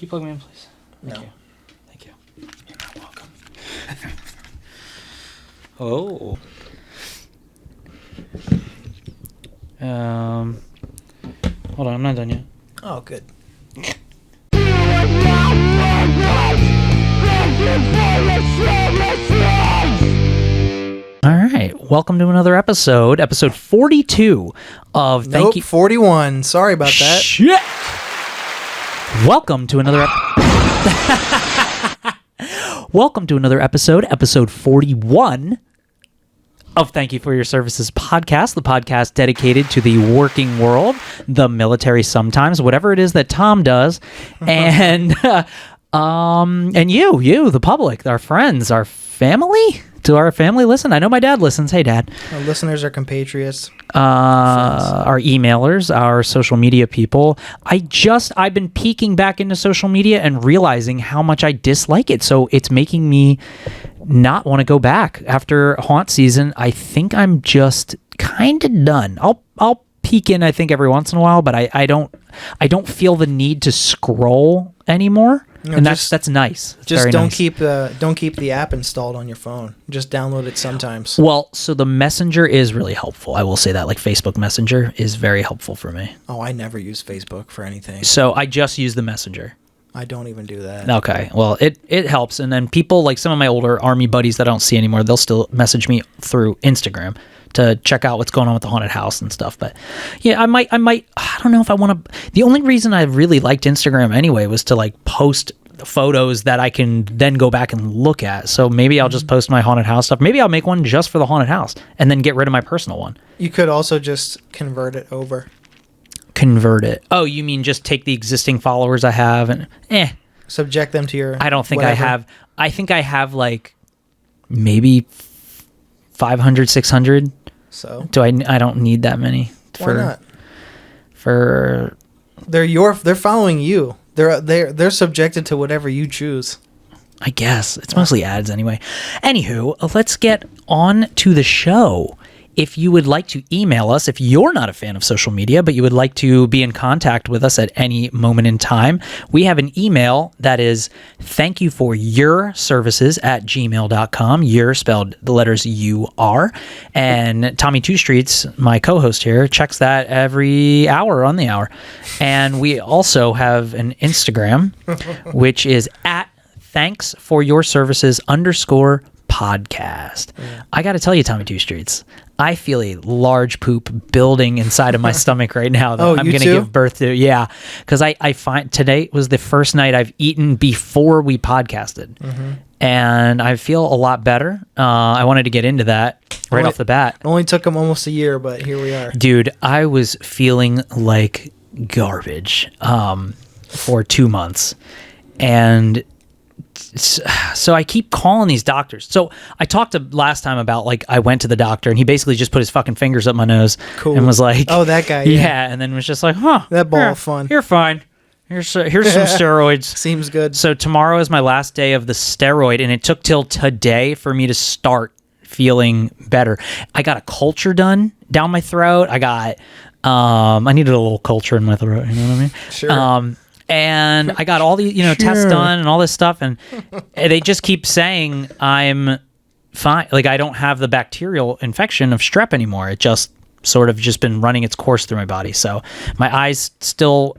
you plug me in, please? No. Thank you. You're not welcome. Oh. Hold on, I'm not done yet. Oh, good. All right, welcome to another episode 42 of Nope, 41. Sorry about that. Shit. Welcome to another Welcome to another episode 41 of Thank You For Your Services podcast, the podcast dedicated to the working world, the military sometimes, whatever it is that Tom does, and you, the public, our friends, our family. To our family, listen. I know my dad listens. Hey, Dad. Our listeners are compatriots. Our emailers, our social media people. I've been peeking back into social media and realizing how much I dislike it. So it's making me not want to go back after haunt season. I think I'm just kind of done. I'll peek in, I think, every once in a while, but I don't feel the need to scroll anymore. No, and that's nice. It's just don't nice. keep the app installed on your phone. Just download it sometimes. Well, so the Messenger is really helpful. I will say that, like Facebook Messenger is very helpful for me. Oh, I never use Facebook for anything. So I just use the Messenger. I don't even do that. Okay, well, it helps. And then people, like some of my older Army buddies that I don't see anymore, they'll still message me through Instagram to check out what's going on with the haunted house and stuff. But yeah, I might, I don't know if I want to. The only reason I really liked Instagram anyway was to like post photos that I can then go back and look at. So maybe I'll just post my haunted house stuff. Maybe I'll make one just for the haunted house and then get rid of my personal one. You could also just convert it over. Convert it. Oh, you mean just take the existing followers I have and subject them to your I don't think whatever. I have. I think I have like maybe 500, 600. So I don't need that many. Why not? For they're following you. They're subjected to whatever you choose. I guess it's mostly ads anyway. Anywho, let's get on to the show. If you would like to email us, if you're not a fan of social media, but you would like to be in contact with us at any moment in time, we have an email that is thankyouforourservices@gmail.com. Your spelled the letters U-R. And Tommy Two Streets, my co-host here, checks that every hour on the hour. And we also have an Instagram, which is at thanksforyourservices_podcast. Yeah. I got to tell you, Tommy Two Streets, I feel a large poop building inside of my stomach right now that I'm going to give birth to. Yeah, because I find today was the first night I've eaten before we podcasted. Mm-hmm. And I feel a lot better. I wanted to get into that off the bat. It only took them almost a year, but here we are. Dude, I was feeling like garbage for 2 months. And so I keep calling these doctors. So I talked last time about like I went to the doctor and he basically just put his fucking fingers up my nose and was like, "Oh, that guy." Yeah, and then was just like, "Huh, that ball of fun. You're fine. Here's some steroids." Seems good. So tomorrow is my last day of the steroid, and it took till today for me to start feeling better. I got a culture done down my throat. I got I needed a little culture in my throat. You know what I mean? Sure. And I got all the tests done and all this stuff, and they just keep saying I'm fine. Like I don't have the bacterial infection of strep anymore. It just sort of just been running its course through my body. So my eyes still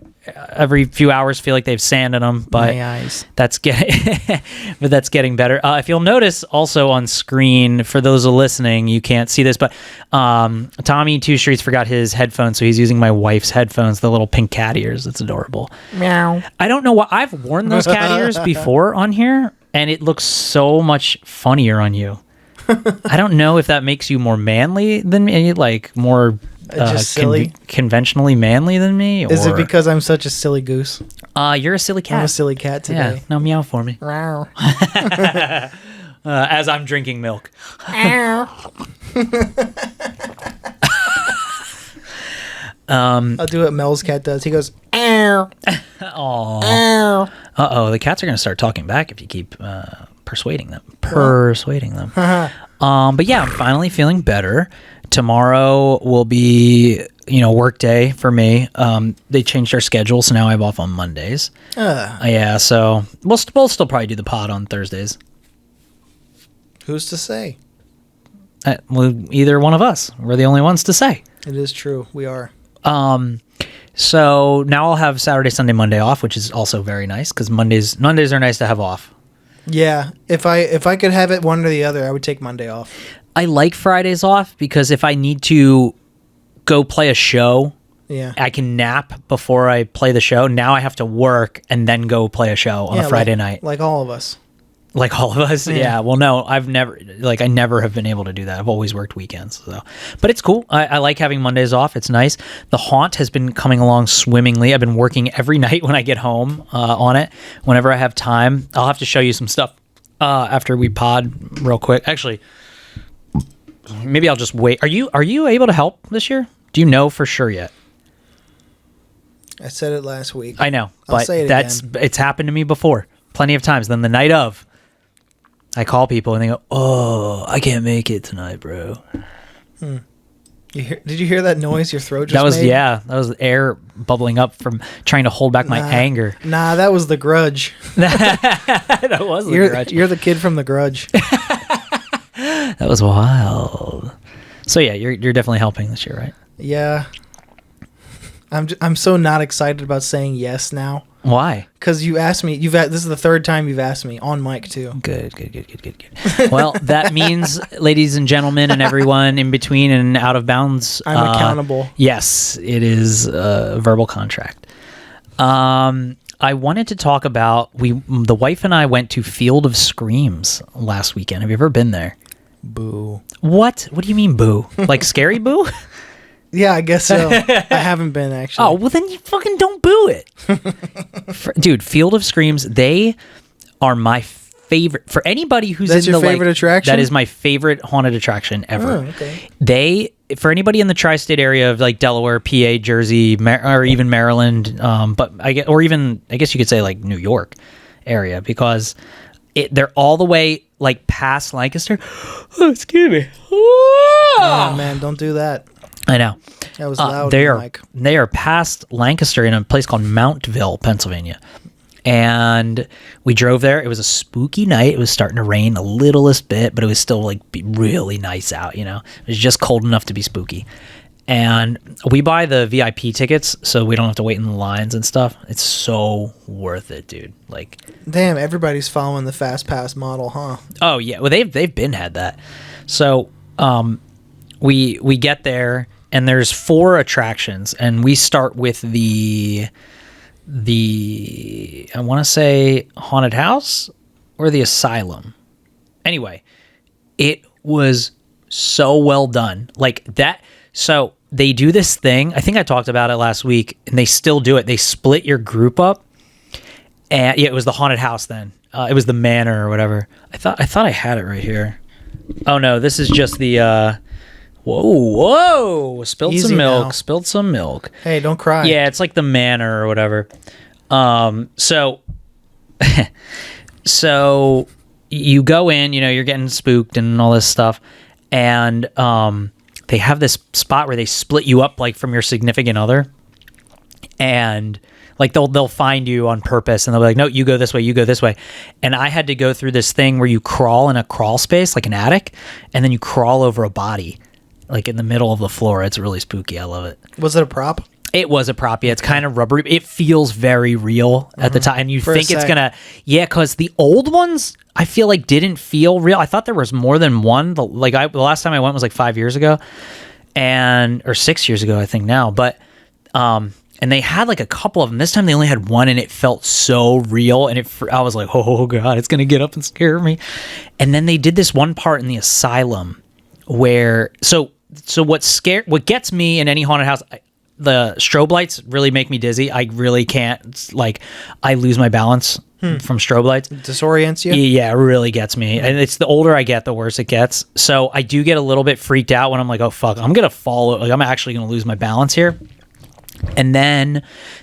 every few hours feel like they have sand in them, but my eyes. That's getting better. If you'll notice also on screen, for those listening, you can't see this, but Tommy Two Streets forgot his headphones, so he's using my wife's headphones, the little pink cat ears. It's adorable. Meow. I don't know what I've worn those cat ears before on here, and it looks so much funnier on you. I don't know if that makes you more manly than me, like more just silly, conventionally manly than me. Or is it because I'm such a silly goose? You're a silly cat. I'm a silly cat today. Yeah, now meow for me. Meow. As I'm drinking milk. I'll do what Mel's cat does. He goes, "Ow." Aww. Uh-oh, the cats are going to start talking back if you keep persuading them. But yeah, I'm finally feeling better. Tomorrow will be, work day for me. They changed our schedule, so now I have off on Mondays. Yeah, so we'll still probably do the pod on Thursdays. Who's to say? Well, either one of us. We're the only ones to say. It is true. We are. So now I'll have Saturday, Sunday, Monday off, which is also very nice because Mondays are nice to have off. Yeah, if I could have it one or the other, I would take Monday off. I like Fridays off because if I need to go play a show, I can nap before I play the show. Now I have to work and then go play a show on a Friday night. Like all of us. Like all of us? Yeah. Well, no, I never have been able to do that. I've always worked weekends. So, but it's cool. I like having Mondays off. It's nice. The Haunt has been coming along swimmingly. I've been working every night when I get home on it. Whenever I have time, I'll have to show you some stuff after we pod real quick. Actually, maybe I'll just wait. Are you able to help this year? Do you know for sure yet? I said it last week. I know, I'll but say it again. It's happened to me before plenty of times. Then the night of, I call people and they go, "Oh, I can't make it tonight, bro." Did you hear that noise your throat just made? That was air bubbling up from trying to hold back my anger. Nah, that was The Grudge. That was The Grudge. You're the kid from The Grudge. That was wild. So yeah, you're definitely helping this year, right? Yeah. I'm so not excited about saying yes now. Why? Because you asked me. This is the third time you've asked me on mic too. Good. Well, that means, ladies and gentlemen, and everyone in between and out of bounds, I'm accountable. Yes, it is a verbal contract. I wanted to talk about the wife and I went to Field of Screams last weekend. Have you ever been there? Boo. What? What do you mean boo? Like scary boo? Yeah, I guess so. I haven't been, actually. Oh, well then you fucking don't boo it. Dude, Field of Screams, they are my favorite. For anybody who's That's your favorite attraction? That is my favorite haunted attraction ever. Oh, okay. For anybody in the tri-state area of like Delaware, PA, Jersey, or even Maryland, but I guess you could say like New York area, because they're all the way like past Lancaster. Oh, excuse me. Oh man, don't do that. I know. That was loud. They are past Lancaster in a place called Mountville, Pennsylvania. And we drove there. It was a spooky night. It was starting to rain a littlest bit, but it was still like really nice out, It was just cold enough to be spooky. And we buy the VIP tickets so we don't have to wait in the lines and stuff. It's so worth it, dude. Like, damn, everybody's following the Fast Pass model, huh? Oh yeah. Well, they've been had that. So, we get there and there's 4 attractions, and we start with the I want to say haunted house or the asylum. Anyway, it was so well done. Like that. So they do this thing. I think I talked about it last week, and they still do it. They split your group up. And yeah, it was the haunted house then. It was the manor or whatever. I thought I had it right here. Oh no, this is just the whoa! Spilled Easy some milk. Hey, don't cry. Yeah, it's like the manor or whatever. So you go in, you're getting spooked and all this stuff, and they have this spot where they split you up like from your significant other, and like they'll find you on purpose, and they'll be like, no, you go this way, you go this way. And I had to go through this thing where you crawl in a crawl space, like an attic, and then you crawl over a body, like in the middle of the floor. It's really spooky. I love it. Was it a prop? It was a prop. Yeah, it's kind of rubbery. It feels very real at the time. And you think it's going to... Yeah, because the old ones, I feel like didn't feel real. I thought there was more than one. The last time I went was like 5 years ago. Or 6 years ago, I think now. But... and they had like a couple of them. This time they only had one, and it felt so real. And I was like, oh God, it's going to get up and scare me. And then they did this one part in the asylum where... So what gets me in any haunted house... The strobe lights really make me dizzy. I really can't, I lose my balance from strobe lights. Disorients you? Yeah, it really gets me. And it's the older I get, the worse it gets. So I do get a little bit freaked out when I'm like, oh fuck, I'm going to fall. Like, I'm actually going to lose my balance here. And then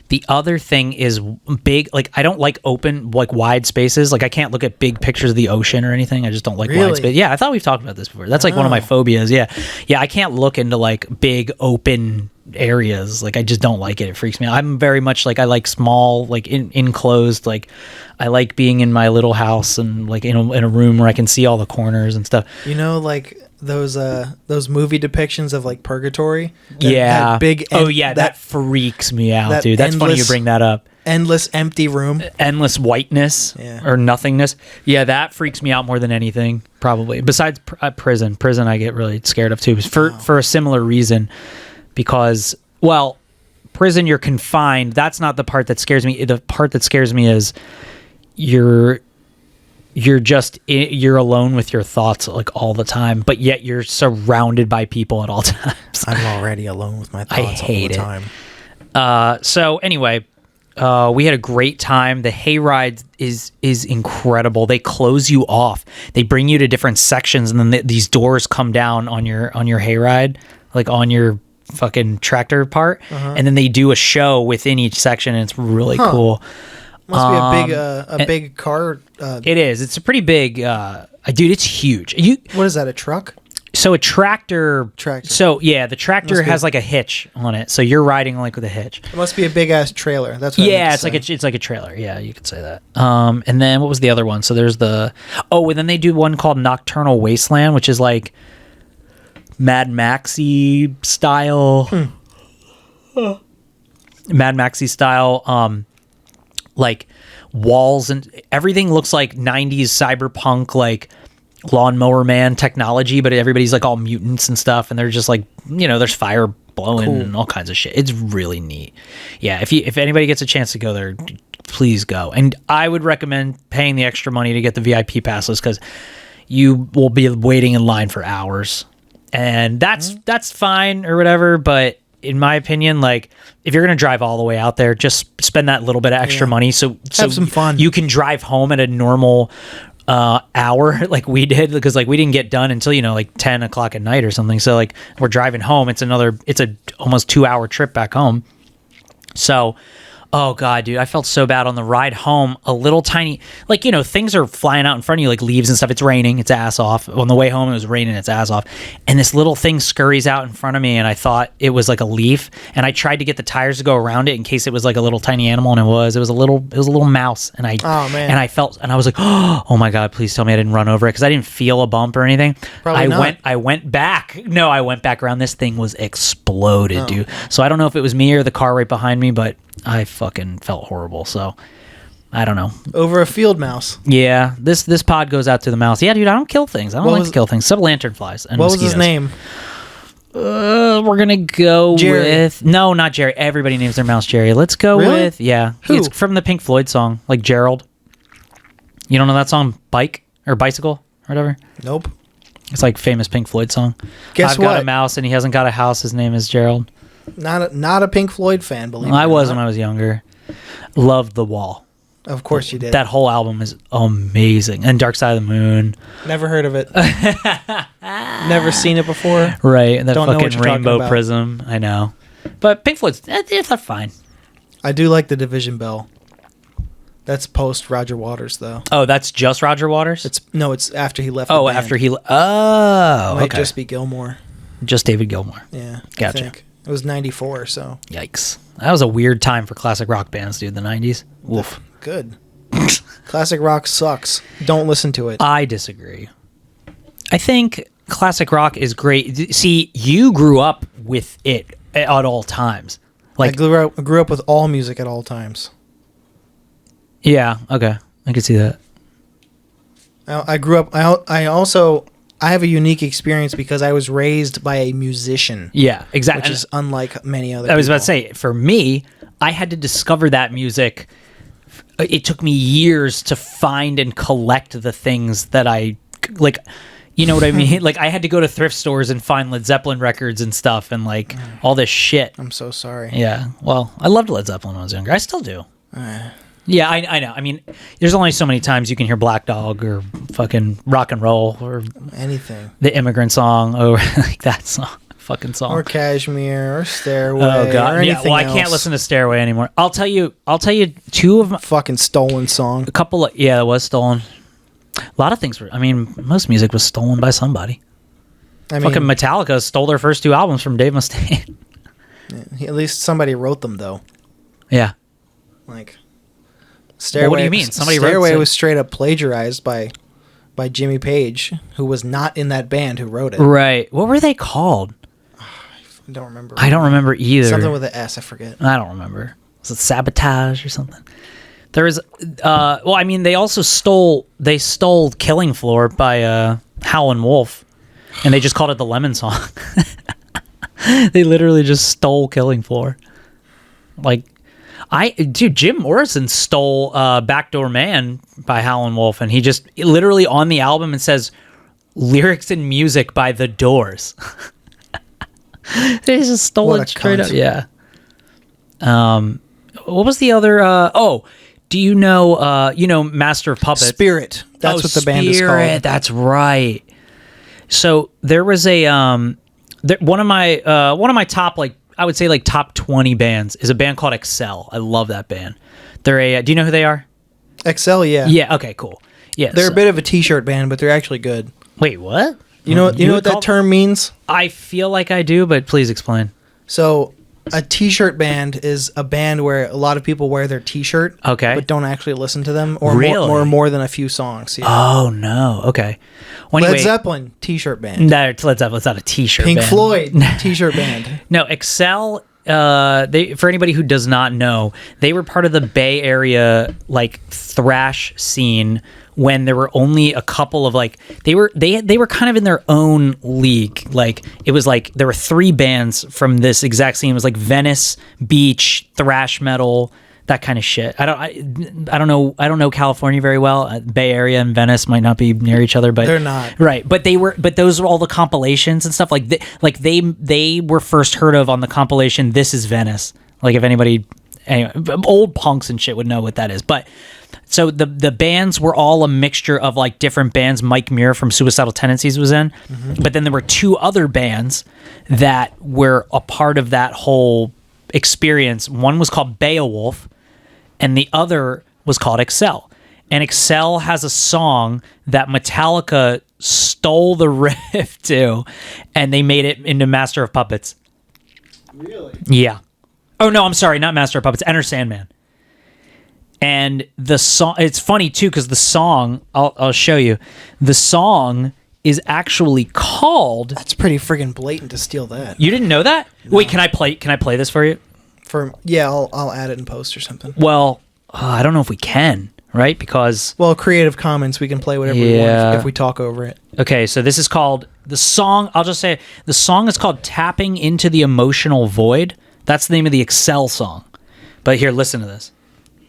the other thing is big, like I don't like open, like wide spaces. Like I can't look at big pictures of the ocean or anything. I just don't like wide space. Yeah, I thought we've talked about this before. That's like one of my phobias. Yeah. I can't look into like big open areas. Like I just don't like it. It freaks me out. I'm very much like I like small, like enclosed. Like I like being in my little house and like in a room where I can see all the corners and stuff. You know, like those movie depictions of like purgatory. That big. Oh that freaks me out, dude. That's funny you bring that up. Endless empty room, endless whiteness or nothingness. Yeah, that freaks me out more than anything, probably. Besides prison I get really scared of too, for a similar reason. Because, well, prison, you're confined. That's not the part that scares me. The part that scares me is you're alone with your thoughts like all the time, but yet you're surrounded by people at all times. I'm already alone with my thoughts all the time. So anyway, we had a great time. The hayride is incredible. They close you off. They bring you to different sections, and then these doors come down on your hayride, like on your fucking tractor part, and then they do a show within each section, and it's really cool. Must be a big car. It is. It's a pretty big. Dude, it's huge. What is that? A truck? So a tractor. So yeah, the tractor has like a hitch on it. So you're riding like with a hitch. It must be a big ass trailer. That's what it's like a trailer. Yeah, you could say that. And then what was the other one? So there's and then they do one called Nocturnal Wasteland, which is like Mad Maxy style. Mad Maxy style. Like walls and everything looks like 90s cyberpunk, like Lawnmower Man technology, but everybody's like all mutants and stuff, and they're just like, there's fire blowing and all kinds of shit. It's really neat. Yeah, if anybody gets a chance to go there, please go. And I would recommend paying the extra money to get the VIP passes, because you will be waiting in line for hours, and that's fine or whatever. But in my opinion, like if you're gonna drive all the way out there, just spend that little bit of extra money so have some fun. You can drive home at a normal hour like we did, because like we didn't get done until like 10 o'clock at night or something. So like we're driving home, it's a almost 2-hour trip back home. So oh god, dude, I felt so bad on the ride home. A little tiny, like, things are flying out in front of you, like leaves and stuff. It's raining, it's ass off. On the way home, it was raining, it's ass off. And this little thing scurries out in front of me, and I thought it was like a leaf. And I tried to get the tires to go around it in case it was like a little tiny animal, and it was a little mouse. And I felt, and I was like, oh my god, please tell me I didn't run over it, because I didn't feel a bump or anything. Probably not. I went back. No, I went back around. This thing was exploded, dude. So I don't know if it was me or the car right behind me, but I fucking felt horrible. So I don't know. Over a field mouse. Yeah, this pod goes out to the mouse. Yeah, dude, I don't kill things. I don't like to kill things. Except lanternflies and what mosquitoes. Was his name? We're gonna go Jerry. with no, not Jerry. Everybody names their mouse Jerry. Let's go with Who? It's from the Pink Floyd song, like Gerald. You don't know that song, Bike or Bicycle or whatever? Nope. It's like famous Pink Floyd song. Guess I've what? got a mouse and he hasn't got a house. His name is Gerald. Not a Pink Floyd fan, believe me. I was when I was younger. Loved The Wall. Of course you did. That whole album is amazing. And Dark Side of the Moon. Never heard of it. Never seen it before. Right. And that Don't know what fucking you're talking Rainbow about. Prism. I know. But Pink Floyd's, it's not fine. I do like the Division Bell. That's post Roger Waters, though. Oh, that's just Roger Waters? It's after he left. Oh, the band. after he... Oh, Might okay. just be Gilmore. Just David Gilmour. Yeah. Gotcha. I think. It was 94, so. Yikes. That was a weird time for classic rock bands, dude, the 90s. Woof. Good. Classic rock sucks. Don't listen to it. I disagree. I think classic rock is great. See, you grew up with it at all times. Like I grew up with all music at all times. Yeah, okay. I can see that. I grew up... I have a unique experience because I was raised by a musician. Yeah, exactly. Which is unlike many other I was people. about to say, for me, I had to discover that music. It took me years to find and collect the things that I, like, you know what I mean? Like, I had to go to thrift stores and find Led Zeppelin records and stuff and, like, all this shit. I'm so sorry. Yeah, well, I loved Led Zeppelin when I was younger. I still do. Yeah, I know. I mean, there's only so many times you can hear Black Dog or fucking rock and roll or anything. The Immigrant Song or like that song. fucking song. Or Cashmere, or Stairway. Oh god, or yeah. anything Well, I else. can't listen to Stairway anymore. I'll tell you two of my, Fucking stolen song. a couple of it was stolen. A lot of things were. I mean, most music was stolen by somebody. I mean, Fucking Metallica stole their first 2 albums from Dave Mustaine. at least somebody wrote them though. Yeah. Like, Well, what do you mean? Somebody wrote Stairway it. was straight up plagiarized by Jimmy Page, who was not in that band who wrote it. Right. What were they called? I don't remember. I don't remember either. Something with an S, I forget. I don't remember. Was it Sabotage or something? There was, well, I mean, they also stole Killing Floor by Howlin' Wolf, and they just called it the Lemon Song. They literally just stole Killing Floor. Like, Jim Morrison stole Backdoor Man by Howlin' Wolf, and he just literally on the album it says lyrics and music by The Doors. They just stole What it a straight cunt. up. Yeah. What was the other? Do you know Master of Puppets? Spirit. That's what the band is Spirit, called. That's right. So there was a one of my top, like, I would say, like, top 20 bands is a band called Excel. I love that band. They're a do you know who they are? Excel, yeah. Yeah. Okay. Cool. Yeah. They're a bit of a t-shirt band, but they're actually good. Wait. What? You know what would that call- term means? I feel like I do, but please explain. So, a t-shirt band is a band where a lot of people wear their t-shirt, Okay. but don't actually listen to them, or Really? more than a few songs. Yeah. Oh no. Okay. Well, anyway, Led Zeppelin, t-shirt band. No, Led Zeppelin's not a t-shirt. Pink band. Floyd, t-shirt band. No, Excel. They, for anybody who does not know, they were part of the Bay Area, like, thrash scene when there were only a couple of, like, they were kind of in their own league. Like, it was like there were 3 bands from this exact scene. It was like Venice Beach, thrash metal, that kind of shit. I don't know California very well. Bay Area and Venice might not be near each other, but They're not. right. But those were all the compilations and stuff. Like they were first heard of on the compilation "This Is Venice." Like, if anybody, anyway, old punks and shit would know what that is. But so the bands were all a mixture of, like, different bands. Mike Muir from Suicidal Tendencies was in, but then there were 2 other bands that were a part of that whole experience. One was called Beowulf, and the other was called Excel. And Excel has a song that Metallica stole the riff to, and they made it into Master of Puppets. Really? Yeah. Oh, no, I'm sorry, not Master of Puppets, Enter Sandman. And the song, it's funny too, because the song, I'll show you, the song is actually called. That's pretty friggin' blatant to steal that. You didn't know that? No. Wait, can I play this for you? I'll add it in post or something. Well, I don't know if we can, right? Because Well, Creative Commons, we can play whatever we want if we talk over it. okay, so this is called the song. I'll just say the song is called "Tapping into the Emotional Void." That's the name of the Excel song. But here, listen to this.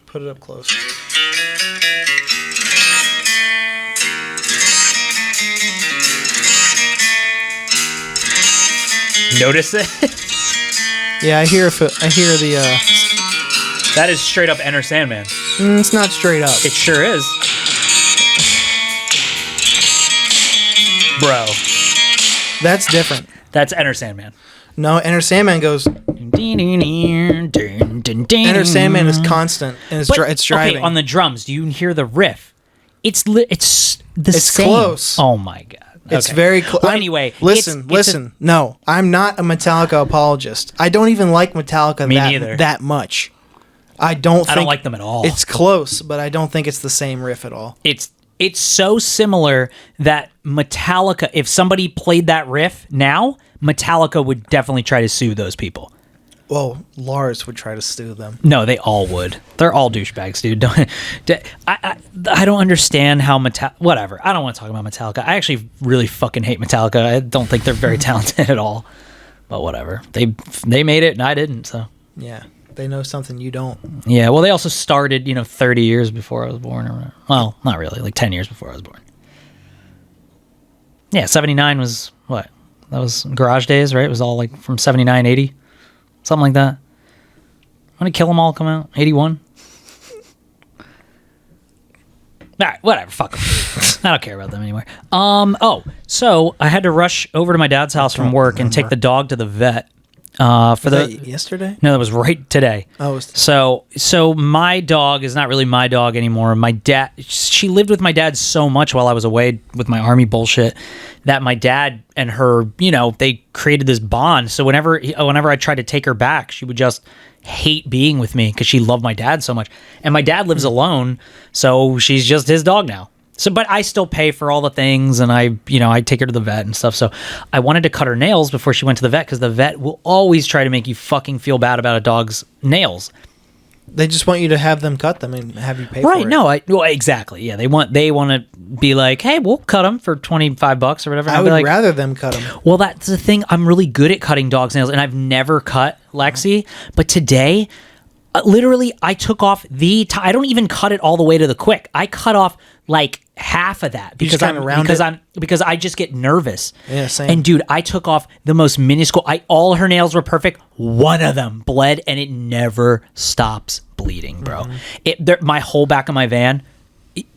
Put it up close. Notice it? Yeah, I hear the. That is straight up Enter Sandman. It's not straight up. It sure is, bro. That's different. That's Enter Sandman. No, Enter Sandman goes. Enter Sandman is constant and it's driving. Okay, on the drums, do you hear the riff? It's the same. Close. Oh my god. It's Okay. very close. Well, anyway, listen. No, I'm not a Metallica apologist. I don't even like Metallica neither. that much. I don't like them at all. It's close, but I don't think it's the same riff at all. It's so similar that Metallica, if somebody played that riff now, Metallica would definitely try to sue those people. Well, Lars would try to sue them. No, they all would. They're all douchebags, dude. I don't understand how whatever. I don't want to talk about Metallica. I actually really fucking hate Metallica. I don't think they're very talented at all. But whatever. They made it and I didn't, so. Yeah, they know something you don't. Yeah, well, they also started, 30 years before I was born. Or whatever. Well, not really, like 10 years before I was born. Yeah, 79 was what? That was Garage Days, right? It was all like from 79, 80. Something like that. When did Kill 'Em All come out? 81? All right, whatever. Fuck 'em. I don't care about them anymore. So I had to rush over to my dad's house from work and take the dog to the vet. Yesterday? No, that was right today. Oh, so my dog is not really my dog anymore. My dad, she lived with my dad so much while I was away with my army bullshit that my dad and her, they created this bond. So whenever I tried to take her back, she would just hate being with me because she loved my dad so much. And my dad lives alone, so she's just his dog now. So, but I still pay for all the things, and I take her to the vet and stuff. So I wanted to cut her nails before she went to the vet because the vet will always try to make you fucking feel bad about a dog's nails. They just want you to have them cut them and have you pay for it. Right, no, exactly. Yeah, they want to be like, hey, we'll cut them for $25 or whatever. I would rather them cut them. Well, that's the thing. I'm really good at cutting dogs' nails, and I've never cut Lexi. But today, literally, I took off I don't even cut it all the way to the quick. I cut off like half of that because I just get nervous. Yeah, same. And dude, I took off the most minuscule. All her nails were perfect. One of them bled, and it never stops bleeding, bro. My whole back of my van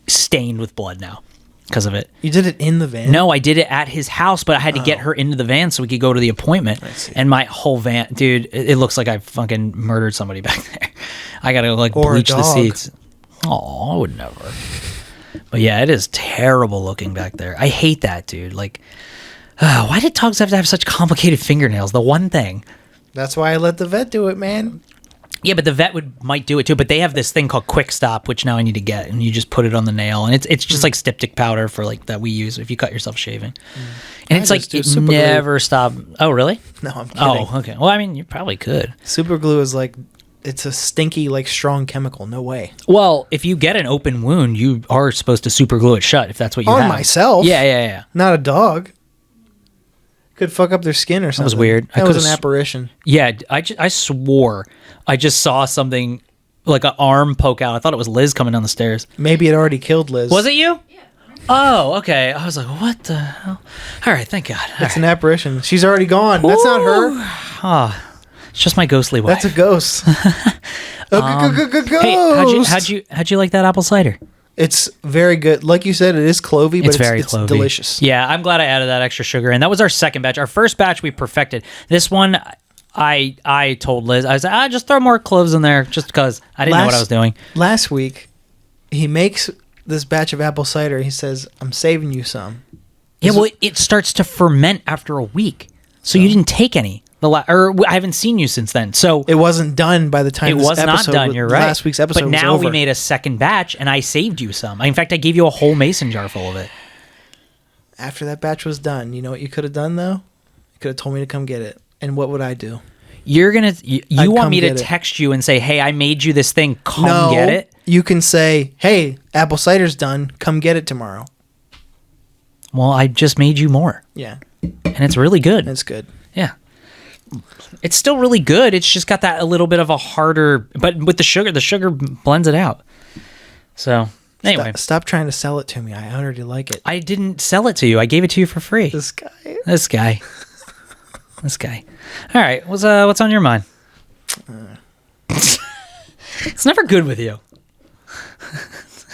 stained with blood now because of it. You did it in the van? No, I did it at his house, but I had to get her into the van so we could go to the appointment. And my whole van, dude, it looks like I fucking murdered somebody back there. I gotta bleach the seats. Oh, I would never. But yeah, it is terrible looking back there. I hate that, dude. Why did dogs have to have such complicated fingernails? The one thing. That's why I let the vet do it, man. Yeah, but the vet might do it too. But they have this thing called Quick Stop, which now I need to get, and you just put it on the nail, and it's just like styptic powder for that we use if you cut yourself shaving. And it's it never stop. Oh, really? No, I'm kidding. Oh, okay. Well, I mean, you probably could. Super glue is it's a stinky, strong chemical. No way. Well, if you get an open wound, you are supposed to super glue it shut if that's what you have. On myself? Yeah. Not a dog. Could fuck up their skin or something. That was weird. That was an apparition. Yeah, I swore I just saw something like an arm poke out. I thought it was Liz coming down the stairs. Maybe it already killed Liz. Was it you? Yeah. Oh, okay. I was like, what the hell? All right, thank God. It's an apparition. She's already gone. That's not her. Oh, it's just my ghostly wife. That's a ghost. Ghost. Hey, how'd you like that apple cider? It's very good. Like you said, it is clovey, but it's clovey. Delicious. Yeah, I'm glad I added that extra sugar in. That was our second batch. Our first batch we perfected. This one, I told Liz, I was like, just throw more cloves in there just because I didn't know what I was doing. Last week, he makes this batch of apple cider. He says, I'm saving you some. Yeah, well, it starts to ferment after a week. So you didn't take any. I haven't seen you since then. So it wasn't done by the time not done. You're right. Last week's episode but now was over. We made a second batch, and I saved you some. In fact, I gave you a whole mason jar full of it. After that batch was done, you know what you could have done though? You could have told me to come get it. And what would I do? You want me to text you and say, "Hey, I made you this thing. Come get it." You can say, "Hey, apple cider's done. Come get it tomorrow." Well, I just made you more. Yeah, and it's really good. It's good. Yeah. It's still really good. It's just got that a little bit of a harder, but with the sugar blends it out. So anyway, stop trying to sell it to me. I already like it. I didn't sell it to you. I gave it to you for free. This guy. All right, what's on your mind? It's never good with you.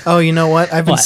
Oh, you know what? I've been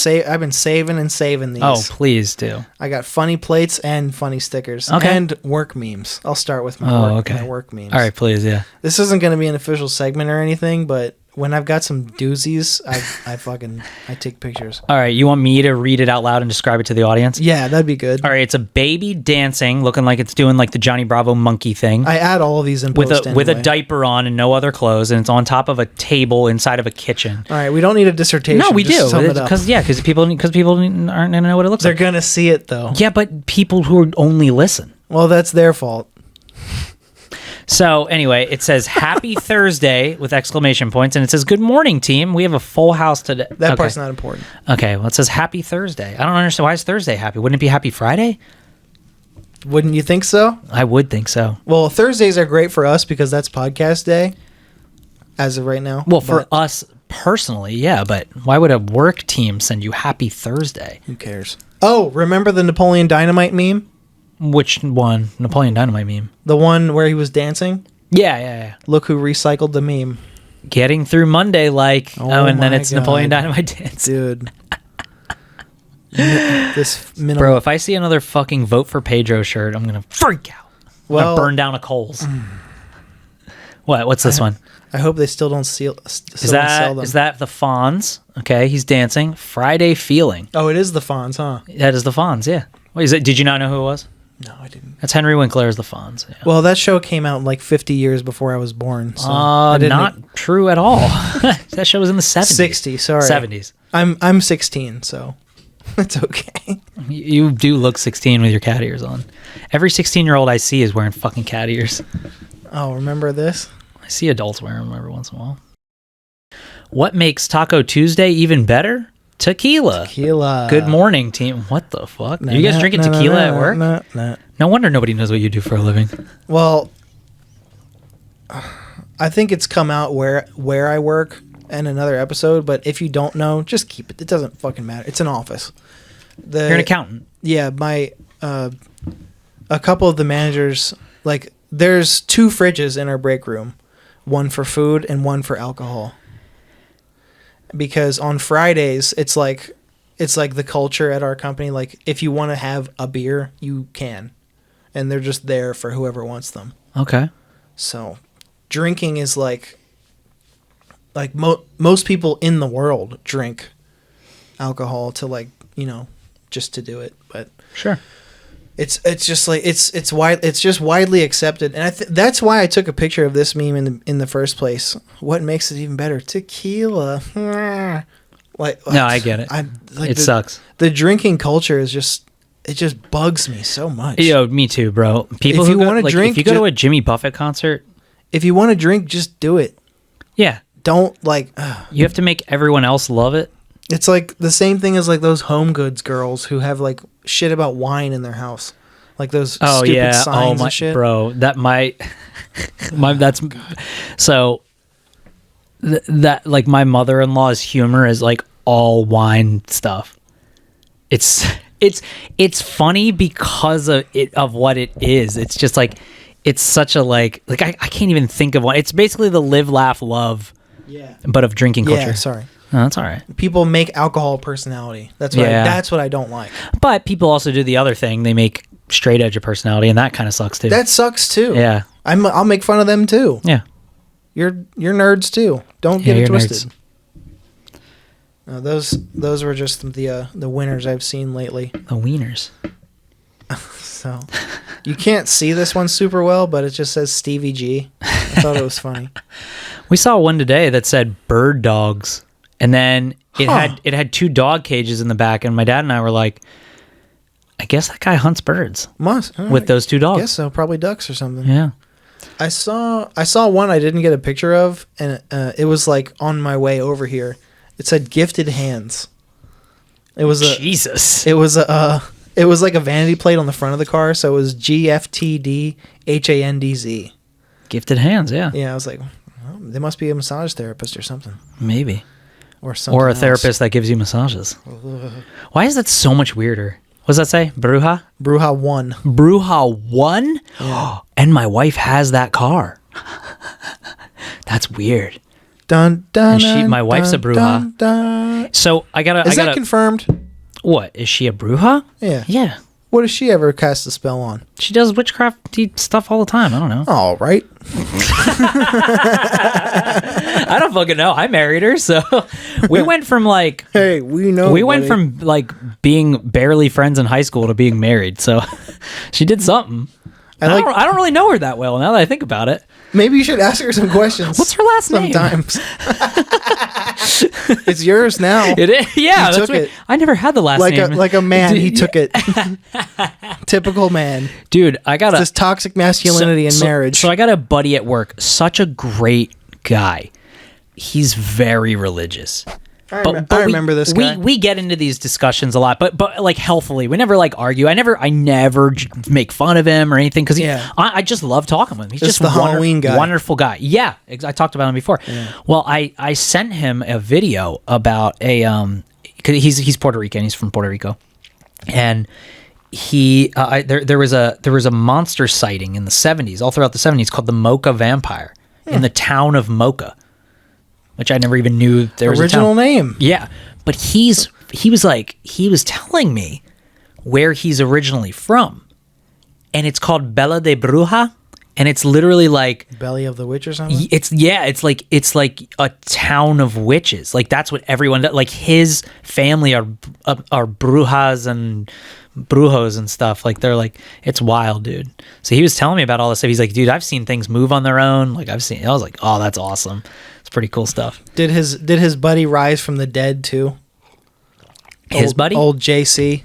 saving and saving these. Oh, please do. I got funny plates and funny stickers and work memes. I'll start with my work memes. All right, please, yeah. This isn't going to be an official segment or anything, but when I've got some doozies, I take pictures. All right, you want me to read it out loud and describe it to the audience? Yeah, that'd be good. All right, it's a baby dancing, looking like it's doing like the Johnny Bravo monkey thing. I add all of these in post with a diaper on and no other clothes, and it's on top of a table inside of a kitchen. All right, we don't need a dissertation. No, we Just do because people aren't gonna know what it looks like. They're gonna see it though. Yeah, but people who only listen. Well, that's their fault. So anyway, it says happy Thursday with exclamation points, and it says good morning team. We have a full house today. That part's not important. Okay, well it says happy Thursday. I don't understand, why is Thursday happy? Wouldn't it be happy Friday? Wouldn't you think so? I would think so. Well, Thursdays are great for us because that's podcast day as of right now. Well, for us personally, yeah, but why would a work team send you happy Thursday? Who cares? Oh, remember the Napoleon Dynamite meme? Which one? Napoleon Dynamite meme? The one where he was dancing? Yeah. Look who recycled the meme. Getting through Monday and then it's God. Napoleon Dynamite dance. Dude. this minimal. Bro, if I see another fucking vote for Pedro shirt, I'm gonna freak out. I'm gonna burn down a Kohl's. What? What's this one? I hope they still don't sell Is them. that the Fonz? Okay, he's dancing. Friday Feeling. Oh, it is the Fonz, huh? That is the Fonz. Yeah. Wait, is it? Did you not know who it was? No, I didn't. That's Henry Winkler as the Fonz. Yeah. Well, that show came out like 50 years before I was born. So not true at all. That show was in the 70s. 60, sorry. 70s. I'm 16, so it's okay. You do look 16 with your cat ears on. Every 16-year-old I see is wearing fucking cat ears. Oh, remember this? I see adults wearing them every once in a while. What makes Taco Tuesday even better? Tequila. Good morning, team. What the fuck? Are you guys drinking tequila at work? No wonder nobody knows what you do for a living. Well, I think it's come out where I work in another episode, but if you don't know, just keep it. It doesn't fucking matter. It's an office. You're an accountant. Yeah, a couple of the managers, like, there's 2 fridges in our break room, one for food and one for alcohol. Because on Fridays, it's like the culture at our company. Like, if you want to have a beer, you can, and they're just there for whoever wants them. Okay. So, drinking is like most people in the world drink alcohol to, like, just to do it. But sure, it's just like it's just widely accepted, and that's why I took a picture of this meme in the first place. What makes it even better? Tequila. Like, no, I get it. It sucks. The drinking culture is just bugs me so much. Yo, me too, bro. People if who want to drink, if you go to a Jimmy Buffett concert, if you want to drink, just do it. Yeah. Don't like. You have to make everyone else love it. It's like the same thing as like those home goods girls who have like shit about wine in their house, like those stupid signs and shit. Bro, that that's so that like my mother-in-law's humor is like all wine stuff. It's funny because of what it is. It's just like it's such a like I can't even think of one. It's basically the live, laugh, love. Yeah. But of drinking culture. Yeah, sorry. No, that's all right. People make alcohol personality. That's what I don't like. But people also do the other thing. They make straight edge a personality, and that kind of sucks too. That sucks too. Yeah. I'll make fun of them too. Yeah. You're nerds too. Don't get it twisted. No, those were just the winners I've seen lately. The wieners. So you can't see this one super well, but it just says Stevie G. I thought it was funny. We saw one today that said bird dogs, and then it had 2 dog cages in the back, and my dad and I were like, I guess that guy hunts birds. With those 2 dogs. I guess so, probably ducks or something. Yeah. I saw one I didn't get a picture of, and it was like on my way over here. It said gifted hands. It was Jesus. It was like a vanity plate on the front of the car, so it was GFTDHANDZ. Gifted hands, yeah. Yeah, I was like, well, they must be a massage therapist or something. Maybe. Or something. Or a therapist that gives you massages. Why is that so much weirder? What does that say? Bruja? Bruja 1. Bruja 1? Yeah. And my wife has that car. That's weird. Dun, dun, and my wife's a bruja. Dun, dun. So I gotta. Is that confirmed? What, is she a bruja? Yeah. Yeah. What does she ever cast a spell on? She does witchcrafty stuff all the time. I don't know. All right. I don't fucking know. I married her, so we went from like. Hey, we know. We went from like being barely friends in high school to being married. So she did something. I don't really know her that well now that I think about it. Maybe you should ask her some questions. What's her last name? Sometimes. It's yours now. It is. Yeah, he took it. I never had the last name. Like a man, he took it. Typical man. Dude, I got this toxic masculinity in marriage. So I got a buddy at work, such a great guy. He's very religious. I remember this guy. We get into these discussions a lot, but like healthily. We never like argue. I never make fun of him or anything because I just love talking with him. He's just the Halloween guy, wonderful guy. Yeah, I talked about him before. Yeah. Well, I sent him a video about because he's Puerto Rican. He's from Puerto Rico, and there was a monster sighting in the 70s, all throughout the 70s, called the Mocha Vampire in the town of Mocha. Which I never even knew there was original a name. Yeah, but he's he was telling me where he's originally from, and it's called Bella de Bruja, and it's literally like Belly of the Witch or something. it's like a town of witches. Like that's what everyone like. His family are brujas and brujos and stuff. Like they're like, it's wild, dude. So he was telling me about all this stuff. He's like, dude, I've seen things move on their own. Like I was like, oh, that's awesome. It's pretty cool stuff. Did his buddy rise from the dead too? His buddy? Old JC.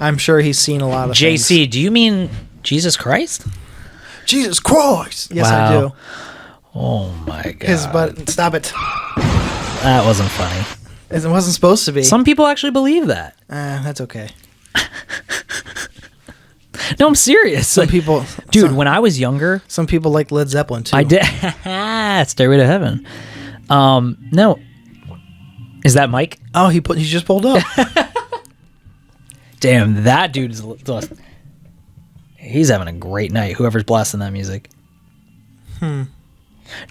I'm sure he's seen a lot of JC, things. do you mean Jesus Christ? Jesus Christ! Yes, Wow. I do. Oh my god. His buddy. Stop it. That wasn't funny. It wasn't supposed to be. Some people actually believe that. That's okay. No, I'm serious. Some people, dude, when I was younger, some people like Led Zeppelin too. I did. Stairway to Heaven. No. Is that Mike? Oh, he just pulled up. Damn, that dude's. He's having a great night. Whoever's blasting that music.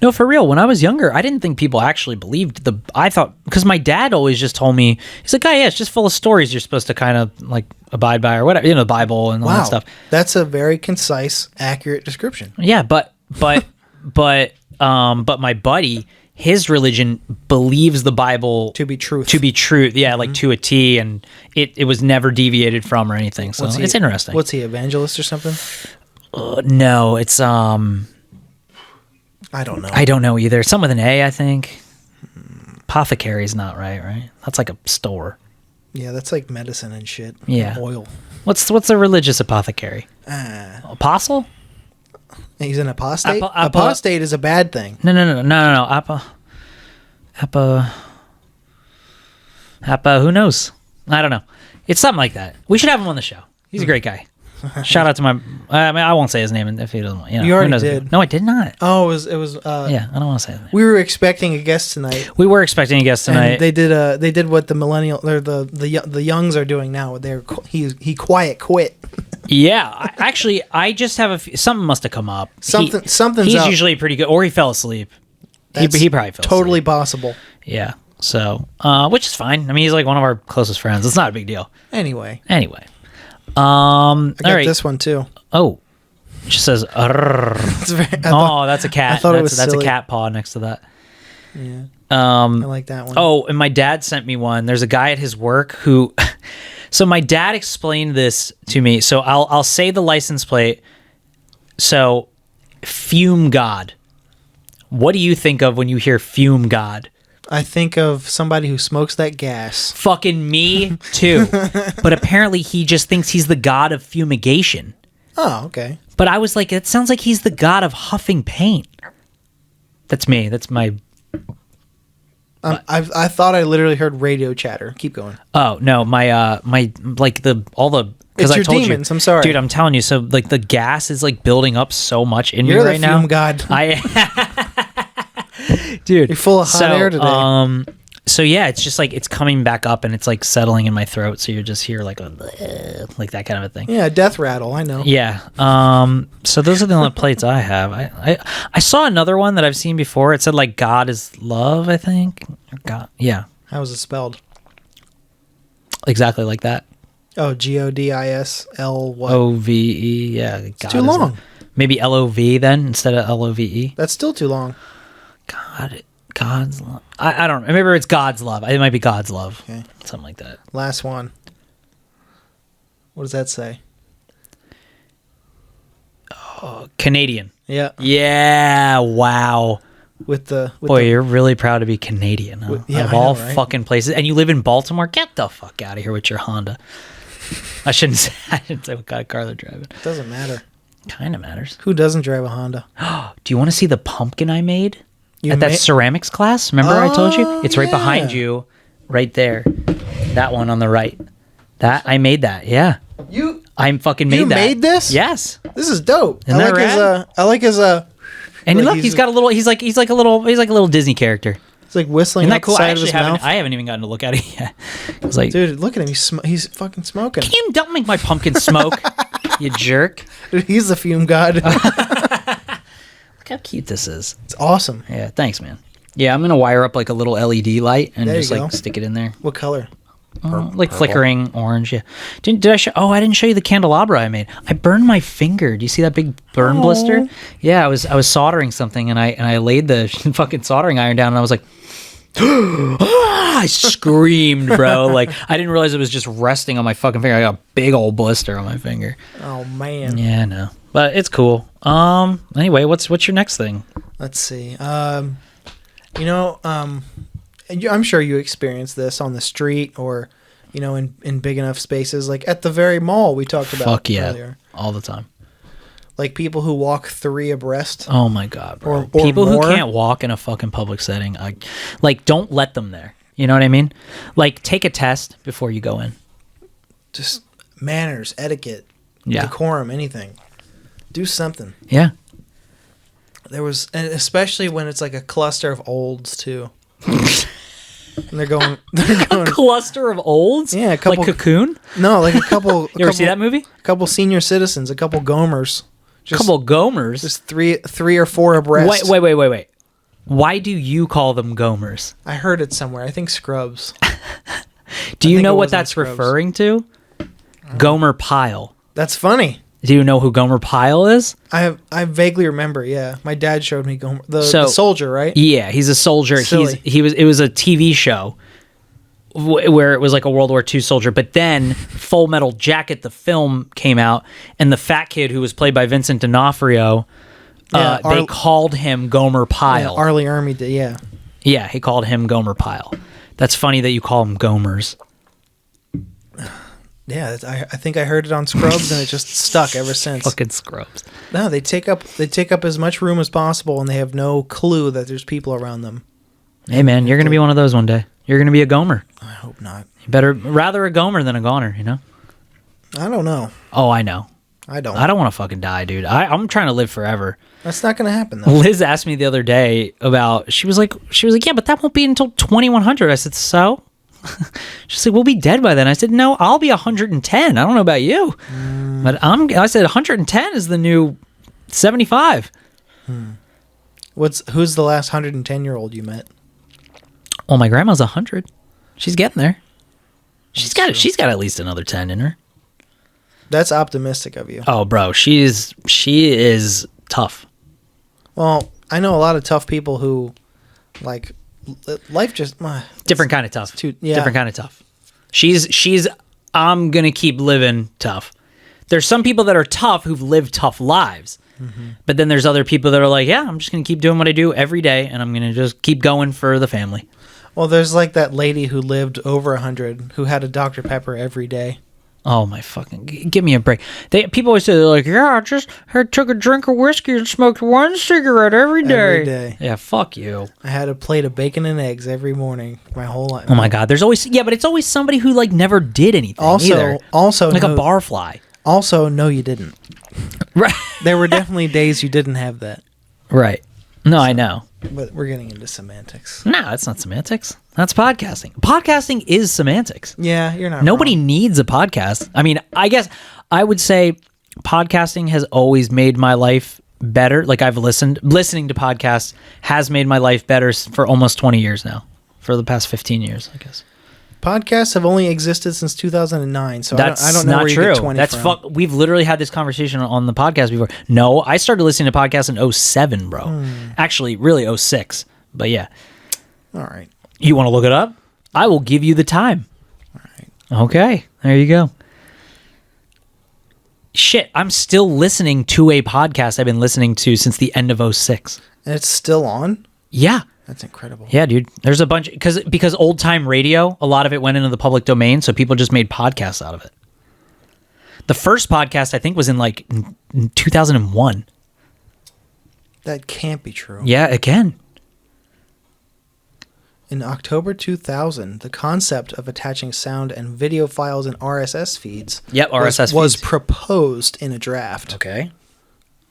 No, for real. When I was younger, I didn't think people actually believed I thought, because my dad always just told me, he's like, oh yeah, it's just full of stories you're supposed to kind of like abide by or whatever, the Bible and all that stuff. That's a very concise, accurate description. Yeah, but my buddy, his religion believes the Bible To be truth. Yeah, like to a T, and it was never deviated from or anything. So it's interesting. What's he, evangelist or something? No, it's I don't know. I don't know either. Some with an A, I think. Apothecary is not right? That's like a store. Yeah, that's like medicine and shit. Yeah. And oil. What's a religious apothecary? Apostle? He's an apostate? Apostate is a bad thing. No. Who knows? I don't know. It's something like that. We should have him on the show. He's a great guy. Shout out to my. I won't say his name if he doesn't. You already did. No, I did not. Oh, it was. Yeah, I don't want to say his name. We were expecting a guest tonight. We were expecting a guest tonight. And they did what the millennial or the youngs are doing now. He quiet quit. Yeah, I just have something must have come up. Something's He's up. usually pretty good, or he fell asleep. He probably fell totally asleep. possible. Yeah. So, which is fine. I mean, he's like one of our closest friends. It's not a big deal. Anyway. I got all right. This one too. Oh, it just says. That's a cat. I thought that's silly. a cat paw next to that. Yeah. I like that one. Oh, and my dad sent me one. There's a guy at his work who. So my dad explained this to me. So I'll say the license plate. So, Fume God. What do you think of when you hear Fume God? I think of somebody who smokes that gas. Fucking me too. But apparently he just thinks he's the god of fumigation. Oh, okay. But I was like, it sounds like he's the god of huffing paint. That's me. That's my. I thought I literally heard radio chatter. Keep going. Oh no, my like all the. It's I your told demons. You, I'm sorry, dude. I'm telling you. So like the gas is like building up so much in You're me right now. You're the fume god. Dude, you're full of hot air today. So yeah, it's just like it's coming back up and it's like settling in my throat. So you just hear like like that kind of a thing. Yeah, death rattle. I know. Yeah. So those are the only plates I have. I saw another one that I've seen before. It said like God is love, I think. God. Yeah. How was it spelled? Exactly like that. Oh, GODISL what? OVE. Yeah. It's too long. Maybe LOV then instead of LOVE. That's still too long. God's love. I don't know. Maybe it's God's love. It might be God's love. Okay. Something like that. Last one. What does that say? Oh, Canadian. Yeah. Yeah. Wow. Boy, you're really proud to be Canadian. Huh? Yeah, of all fucking places, and you live in Baltimore. Get the fuck out of here with your Honda. I shouldn't say what kind of car they're driving. It doesn't matter. Kind of matters. Who doesn't drive a Honda? Do you want to see the pumpkin I made that ceramics class? Remember I told you? It's right behind you, right there. That one on the right. I made that. Yeah. I fucking made that. You made this? Yes. This is dope. Isn't that rad? I like his And look, he's got a little. He's like a little Disney character. It's like whistling. Isn't that cool? Side of his mouth. I haven't even gotten to look at it yet. It's like, dude, look at him. He's fucking smoking. Don't make my pumpkin smoke, you jerk. Dude, he's the fume god. Look how cute this is. It's awesome. Yeah, thanks, man. Yeah, I'm gonna wire up like a little LED light and There just you go. like stick it in there. What color? Like flickering orange. Yeah. Did I show? Oh, I didn't show you the candelabra I made. I burned my finger. Do you see that big burn blister? Yeah, I was soldering something, and I laid the fucking soldering iron down, and I was like, I screamed, bro. Like, I didn't realize it was just resting on my fucking finger. I got a big old blister on my finger. Oh man. Yeah, no, but it's cool. Anyway, what's your next thing? Let's see. I'm sure you experience this on the street or, in big enough spaces, like at the very mall we talked about Fuck yeah, earlier. all the time. Like people who walk 3 abreast. Oh my god, bro. Or People more. who can't walk in a fucking public setting, don't let them there. You know what I mean? Like, take a test before you go in. Just manners, etiquette, Yeah. decorum, anything. Do something. Yeah. And especially when it's like a cluster of olds too. And they're going. A cluster of olds? Yeah, a couple. Like Cocoon? No, like a couple. You ever see that movie? A couple senior citizens, a couple gomers. Couple gomers? Just three or four abreast. Wait. Why do you call them gomers? I heard it somewhere. I think Scrubs. Do you know what wasn't that's Scrubs. referring to? Gomer Pyle. That's funny. Do you know who Gomer Pyle is? I vaguely remember. Yeah, my dad showed me Gomer, the soldier, right? Yeah, he's a soldier. Silly. It was a TV show where it was like a World War II soldier. But then Full Metal Jacket, the film, came out, and the fat kid who was played by Vincent D'Onofrio, they called him Gomer Pyle. Yeah, Arlie Ermy did. Yeah. Yeah, he called him Gomer Pyle. That's funny that you call them Gomers. Yeah, I think I heard it on Scrubs, and it just stuck ever since. Fucking Scrubs. No, they take up as much room as possible, and they have no clue that there's people around them. Hey man, you're gonna be one of those one day. You're gonna be a Gomer. I hope not. You better rather a Gomer than a Goner, you know? I don't know. Oh, I know. I don't want to fucking die, dude. I'm trying to live forever. That's not gonna happen though. Liz asked me the other day about. She was like, yeah, but that won't be until 2100. I said, so. She's like, we'll be dead by then. I said, no, I'll be 110. I don't know about you, but I said 110 is the new 75. Who's the last 110-year-old you met? Well, my grandma's 100. She's getting there. She's got at least another 10 in her. That's optimistic of you. Oh, bro, she is tough. Well, I know a lot of tough people who, like, life just different kind of tough. Yeah. Different kind of tough. She's I'm gonna keep living tough. There's some people that are tough who've lived tough lives, but then there's other people that are like, yeah, I'm just gonna keep doing what I do every day, and I'm gonna just keep going for the family. Well, there's like that lady who lived over 100 who had a Dr. Pepper every day. Oh my fucking! Give me a break. People always say, they're like, yeah, I just took a drink of whiskey and smoked one cigarette every day. Every day. Yeah, fuck you. I had a plate of bacon and eggs every morning my whole life. Oh my god, there's always but it's always somebody who like never did anything. Also, like a barfly. Also, no, you didn't. Right. There were definitely days you didn't have that. Right. No, I know. But we're getting into semantics. No, that's not semantics. That's podcasting. Podcasting is semantics. Yeah, you're not Nobody wrong. needs a podcast. I mean, I guess I would say podcasting has always made my life better. Like, listening to podcasts has made my life better for almost 20 years now. For the past 15 years, I guess. Podcasts have only existed since 200009, so That's I don't know not where you true. get 20 from. We've literally had this conversation on the podcast before. No, I started listening to podcasts in 07, bro. Actually, really 06. But yeah. All right. You want to look it up? I will give you the time. All right. Okay, there you go. Shit, I'm still listening to a podcast I've been listening to since the end of 06. And it's still on? Yeah. That's incredible. Yeah, dude. There's a bunch because old time radio, a lot of it went into the public domain, so people just made podcasts out of it. The first podcast I think was in 2001. That can't be true. Yeah, again. In October 2000, the concept of attaching sound and video files in RSS feeds was proposed in a draft. Okay.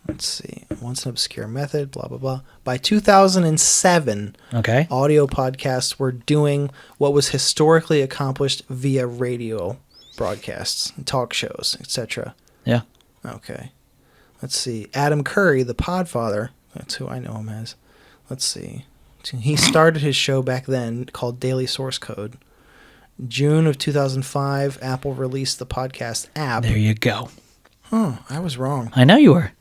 Let's see. Once an obscure method, blah, blah, blah. By 2007, Okay. audio podcasts were doing what was historically accomplished via radio broadcasts, talk shows, etc. Yeah. Okay. Let's see. Adam Curry, the Podfather, that's who I know him as. Let's see. He started his show back then called Daily Source Code. June of 2005, Apple released the podcast app. There you go. Oh, I was wrong. I know you were.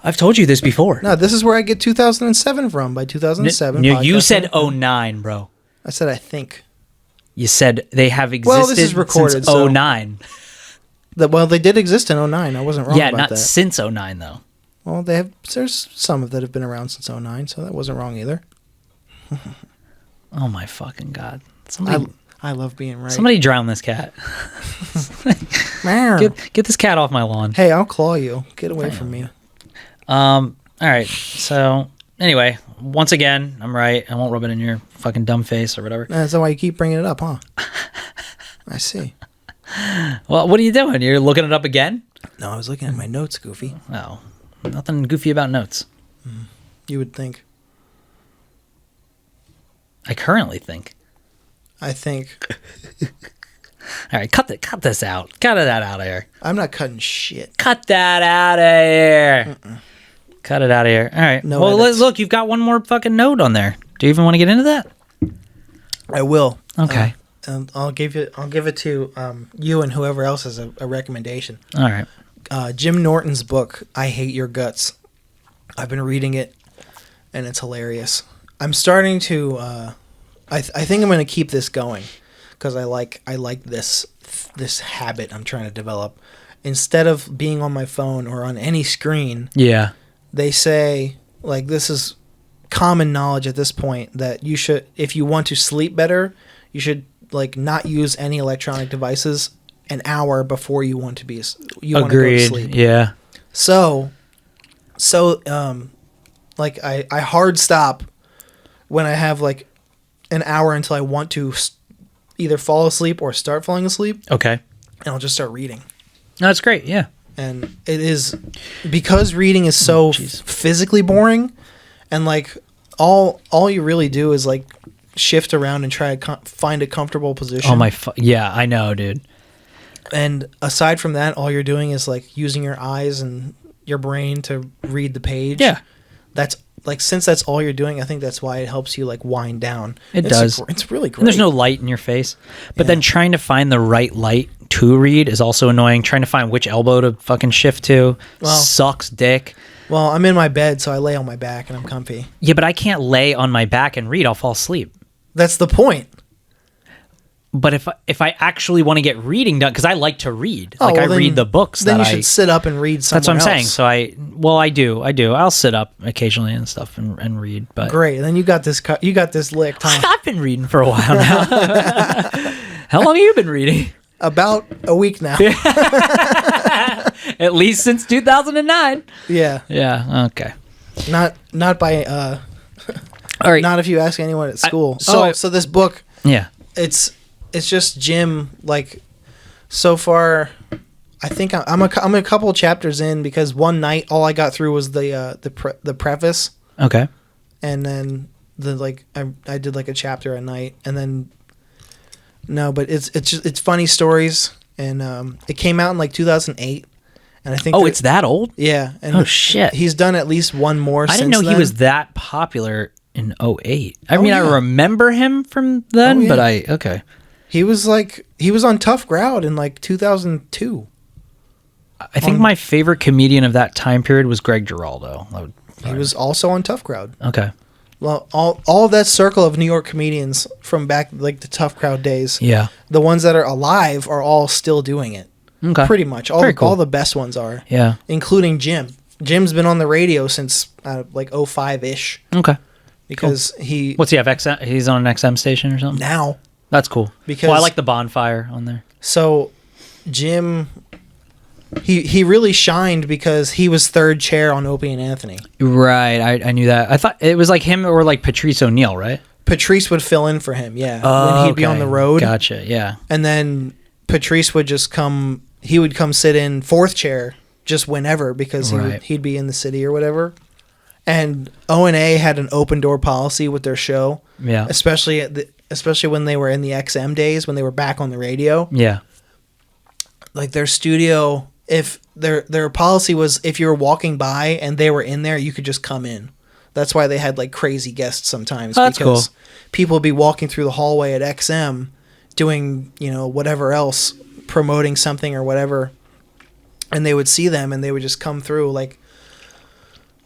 I've told you this before. No, this is where I get 2007 from. By 2007, No, you said 09, bro. I said I think. You said they have existed Well, this is recorded, since 09. Well, they did exist in 09. I wasn't wrong Yeah, about not that. since 09, though. Well, there's some that have been around since 09, so that wasn't wrong either. Oh, my fucking God. I love being right. Somebody drown this cat. Get this cat off my lawn. Hey, I'll claw you. Get away from me. All right. So, anyway, once again, I'm right. I won't rub it in your fucking dumb face or whatever. That's why you keep bringing it up, huh? I see. Well, what are you doing? You're looking it up again? No, I was looking at my notes, Goofy. Oh, nothing goofy about notes. You would think. I currently think. I think. All right, cut this out. Cut that out of here. I'm not cutting shit. Cut that out of here. Cut it out of here. All right. No well, edits. look, you've got one more fucking note on there. Do you even want to get into that? I will. Okay. And I'll give it to you and whoever else has a recommendation. All right. Jim Norton's book, I Hate Your Guts. I've been reading it, and it's hilarious. I'm starting to. I think I'm going to keep this going because I like this habit I'm trying to develop. Instead of being on my phone or on any screen, Yeah. they say, like, this is common knowledge at this point that you should, if you want to sleep better, you should like not use any electronic devices an hour before you want to be want to go to sleep. Yeah. So like I hard stop when I have like an hour until I want to either fall asleep or start falling asleep, Okay. and I'll just start reading. No, that's great. Yeah. And it is because reading is so physically boring, and like all you really do is like shift around and try to find a comfortable position. Oh my. Yeah, I know, dude. And aside from that, all you're doing is like using your eyes and your brain to read the page. Yeah. That's like, since that's all you're doing, I think that's why it helps you like wind down. It does. It's really great. And there's no light in your face. But then trying to find the right light to read is also annoying. Trying to find which elbow to fucking shift to sucks dick. Well, I'm in my bed, so I lay on my back and I'm comfy. Yeah, but I can't lay on my back and read. I'll fall asleep. That's the point. But if I actually want to get reading done, because I like to read, Oh, like well, I read the books. Then you should sit up and read somewhere That's what I'm else. saying. So I do. I'll sit up occasionally and stuff and read. But Great. Then you got this licked, huh? I've been reading for a while now. How long have you been reading? About a week now. At least since 2009. Yeah. Yeah. Okay. Not by All right. not if you ask anyone at school. so So this book, Yeah. it's just Jim, like, so far I think I'm a couple chapters in, because one night all I got through was the preface, Okay. and then I did like a chapter a night, and then but it's funny stories, and it came out in like 2008, and I think Oh, it's that old? yeah, and Oh, shit. he's done at least one more. I didn't know he was that popular in 08. I mean, yeah. I remember him from then, Oh, yeah. but okay. He was on Tough Crowd in like 2002. I think my favorite comedian of that time period was Greg Giraldo. He was also on Tough Crowd. Okay. Well, all of that circle of New York comedians from back like the Tough Crowd days. Yeah. The ones that are alive are all still doing it. Okay. Pretty much. Very cool. All the best ones are. Yeah. Including Jim. Jim's been on the radio since like 05-ish. Okay. Because he What's he have? XM? He's on an XM station or something? now. That's cool. Because I like the bonfire on there. So Jim, he really shined because he was third chair on Opie and Anthony. Right. I knew that. I thought it was like him or like Patrice O'Neill, right? Patrice would fill in for him, yeah. Oh, when he'd be on the road. Gotcha. Yeah. And then Patrice would just come sit in fourth chair just whenever, because he'd be in the city or whatever. And O&A had an open door policy with their show. Yeah. Especially when they were in the XM days, when they were back on the radio. Yeah. Like their studio, if their policy was if you were walking by and they were in there, you could just come in. That's why they had like crazy guests sometimes. Oh, that's because cool. people would be walking through the hallway at XM doing, whatever else, promoting something or whatever, and they would see them and they would just come through. Like,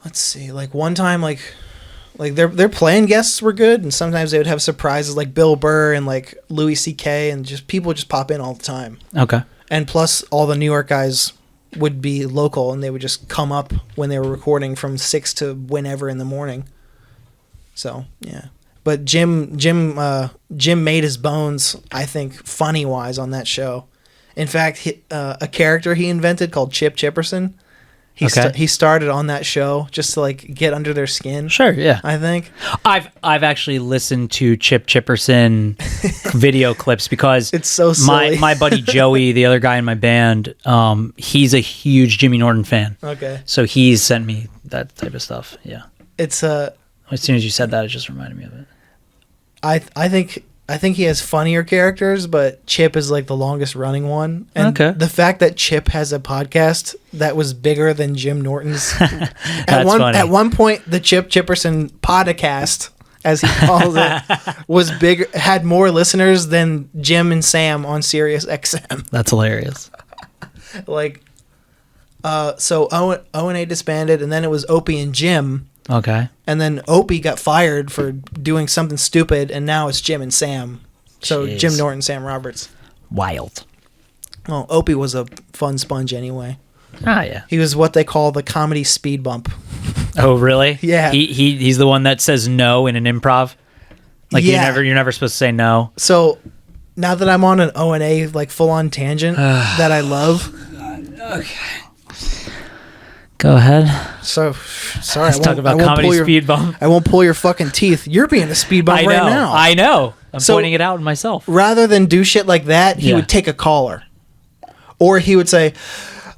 let's see, like one time, like their playing guests were good, and sometimes they would have surprises like Bill Burr and like Louis C.K. and just people would just pop in all the time. Okay. And plus, all the New York guys would be local, and they would just come up when they were recording from 6 to whenever in the morning. So yeah, but Jim made his bones, I think, funny wise on that show. In fact, a character he invented called Chip Chipperson. He started on that show just to like get under their skin. Sure, yeah. I think I've actually listened to Chip Chipperson video clips because it's so silly. My buddy Joey, the other guy in my band, he's a huge Jimmy Norton fan. Okay. So he's sent me that type of stuff. Yeah. It's as soon as you said that, it just reminded me of it. I think he has funnier characters, but Chip is like the longest running one. And okay. The fact that Chip has a podcast that was bigger than Jim Norton's. Funny. At one point, the Chip Chipperson podcast, as he calls it, was bigger, had more listeners than Jim and Sam on Sirius XM. That's hilarious. Like, so O&A disbanded, and then it was Opie and Jim. Okay. And then Opie got fired for doing something stupid, and now it's Jim and Sam. So Jeez. Jim Norton, Sam Roberts. Wild. Well, Opie was a fun sponge anyway. Ah, yeah. He was what they call the comedy speed bump. Oh, really? Yeah. He's the one that says no in an improv. Like you're never supposed to say no. So now that I'm on an O&A like full on tangent that I love. Okay. Go ahead. So sorry. Let's talk about comedy speed bump. I won't pull your fucking teeth. You're being a speed bump right now. I know. I'm pointing it out myself. Rather than do shit like that, he would take a caller, or he would say,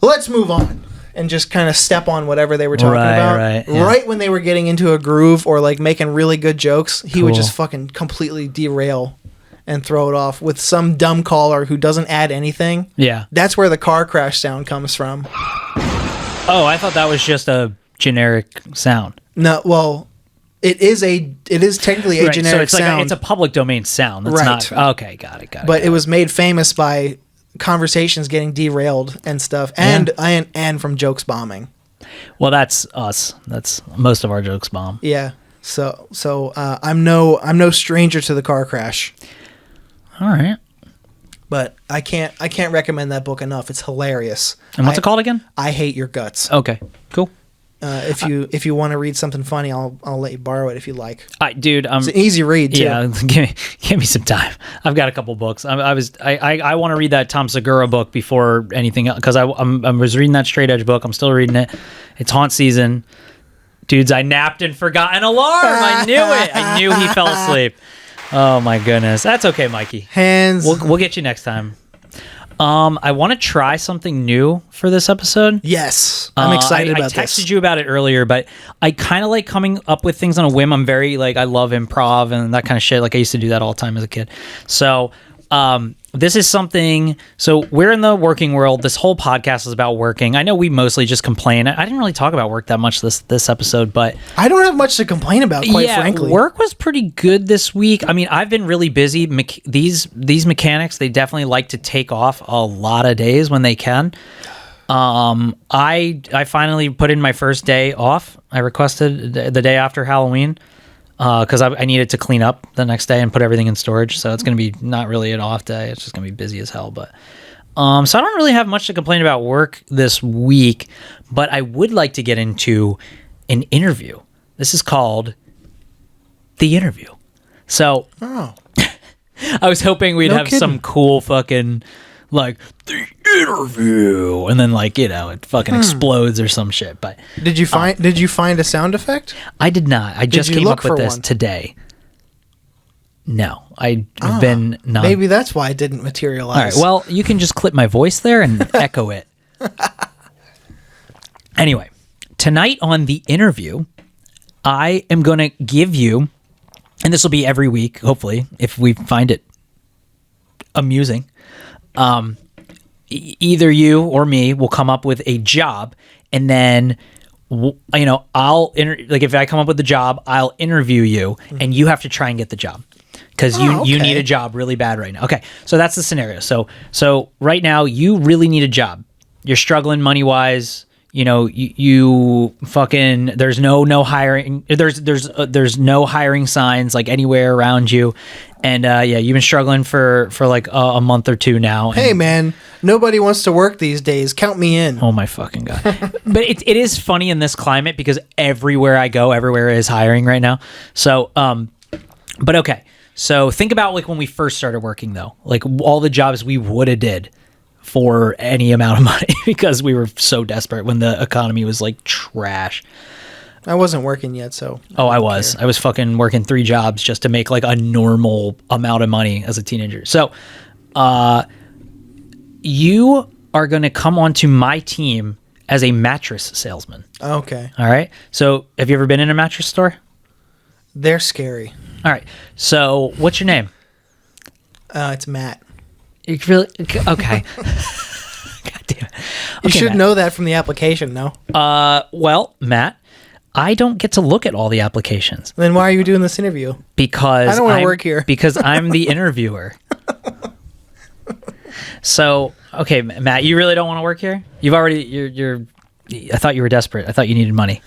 "Let's move on," and just kind of step on whatever they were talking about. Right when they were getting into a groove or like making really good jokes, he would just fucking completely derail and throw it off with some dumb caller who doesn't add anything. Yeah. That's where the car crash sound comes from. Oh, I thought that was just a generic sound. No, well, it is technically a generic sound. It's a public domain sound. That's not okay. Got it. But it was made famous by conversations getting derailed and stuff, and from jokes bombing. Well, that's us. That's most of our jokes bomb. Yeah. So I'm no stranger to the car crash. All right. But I can't recommend that book enough. It's hilarious. And what's it called again? I Hate Your Guts. Okay, cool. If you want to read something funny, I'll let you borrow it if you like. Dude, it's an easy read too. Yeah, give me some time. I've got a couple books. I want to read that Tom Segura book before anything else because I was reading that Straight Edge book. I'm still reading it. It's haunt season. Dudes, I napped and forgot an alarm. I knew it. I knew he fell asleep. Oh my goodness. That's okay, Mikey. Hands. We'll get you next time. I want to try something new for this episode. Yes. I'm excited about this. I texted you about it earlier, but I kind of like coming up with things on a whim. I'm very I love improv and that kind of shit. Like I used to do that all the time as a kid. So, this is something. So we're in the working world. This whole podcast is about working. I know we mostly just complain. I didn't really talk about work that much this episode, but I don't have much to complain about, quite frankly. Work was pretty good this week. I mean, I've been really busy. These mechanics, they definitely like to take off a lot of days when they can. I finally put in my first day off. I requested the day after Halloween. Because I needed to clean up the next day and put everything in storage. So it's going to be not really an off day. It's just going to be busy as hell. But so I don't really have much to complain about work this week. But I would like to get into an interview. This is called The Interview. So I was hoping we'd have some cool fucking like The Interview, and then it fucking explodes or some shit. But did you find a sound effect? I did not. I just came up with this today. No, I've been not. Maybe that's why it didn't materialize. All right. Well, you can just clip my voice there and echo it. Anyway, tonight on The Interview, I am going to give you, and this will be every week, hopefully, if we find it amusing. Either you or me will come up with a job, and then if I come up with the job, I'll interview you, and you have to try and get the job. because you need a job really bad right now. Okay, so that's the scenario. So right now you really need a job. You're struggling money wise. You know, you fucking there's no hiring. There's no hiring signs like anywhere around you, and you've been struggling for like a month or two now. Hey man, nobody wants to work these days. Count me in. Oh my fucking god! But it is funny in this climate because everywhere I go, everywhere is hiring right now. So but okay. So think about like when we first started working though, like all the jobs we would have did for any amount of money because we were so desperate when the economy was like trash. I wasn't working yet, so. I was fucking working 3 jobs just to make like a normal amount of money as a teenager. So, you are going to come onto my team as a mattress salesman. Okay. All right. So have you ever been in a mattress store? They're scary. All right. So what's your name? It's Matt. You really okay? God damn it! You should Matt. know that from the application, no? Well, Matt, I don't get to look at all the applications. Then why are you doing this interview? Because I don't want to work here. Because I'm the interviewer. So, okay, Matt, you really don't want to work here? You're. I thought you were desperate. I thought you needed money.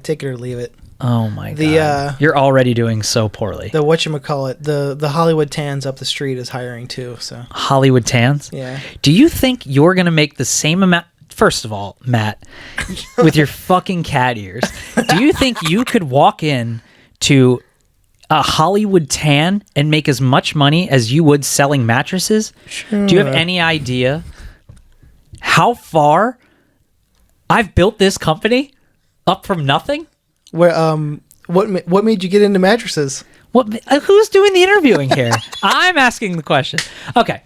Take it or leave it. Oh my god! You're already doing so poorly. The whatchamacallit, the Hollywood Tans up the street is hiring too. So Hollywood Tans? Yeah. Do you think you're gonna make the same amount? First of all, Matt, with your fucking cat ears, do you think you could walk in to a Hollywood Tan and make as much money as you would selling mattresses? Sure. Do you have any idea how far I've built this company up from nothing? What made you get into mattresses? Who's doing the interviewing here? I'm asking the question. Okay,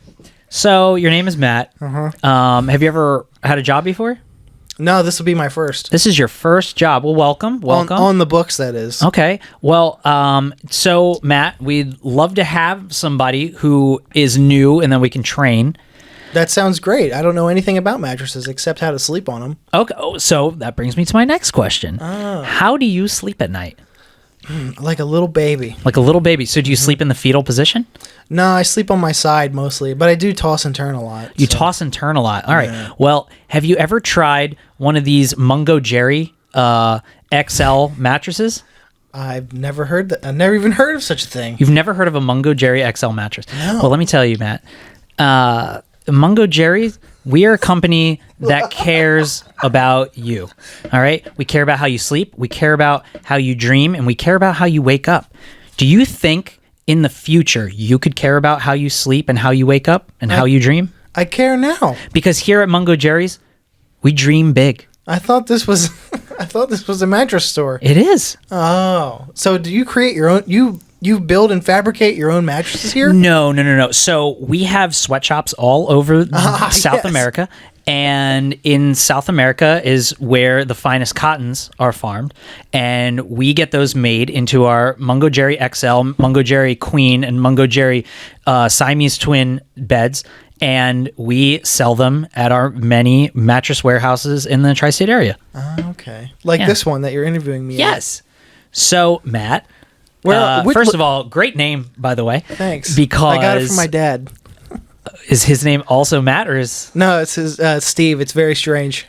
so your name is Matt. Have you ever had a job before? No, this will be my first. This is your first job. Well, welcome. On the books, that is. Okay. Well, so Matt, we'd love to have somebody who is new, and then we can train. That sounds great. I don't know anything about mattresses except how to sleep on them. Okay, so that brings me to my next question. How do you sleep at night? Like a little baby. Like a little baby. So do you sleep in the fetal position? No, I sleep on my side mostly, but I do toss and turn a lot. You toss and turn a lot. All right. Yeah. Well, have you ever tried one of these Mungo Jerry XL mattresses? I've never heard that. I've never even heard of such a thing. You've never heard of a Mungo Jerry XL mattress? No. Well, let me tell you, Matt. Mungo Jerry's, we are a company that cares about you. All right? We care about how you sleep, we care about how you dream, and we care about how you wake up. Do you think in the future you could care about how you sleep and how you wake up and how you dream? I care now. Because here at Mungo Jerry's, we dream big. I thought this was a mattress store. It is. Oh. So do you create your own you build and fabricate your own mattresses here? No. So we have sweatshops all over South America. And in South America is where the finest cottons are farmed. And we get those made into our Mungo Jerry XL, Mungo Jerry Queen, and Mungo Jerry Siamese twin beds. And we sell them at our many mattress warehouses in the tri-state area. Okay. Like this one that you're interviewing me at. Yes. So, Matt... first of all, great name, by the way. Thanks. Because I got it from my dad. Is his name also Matt, or is... No, it's his Steve. It's very strange.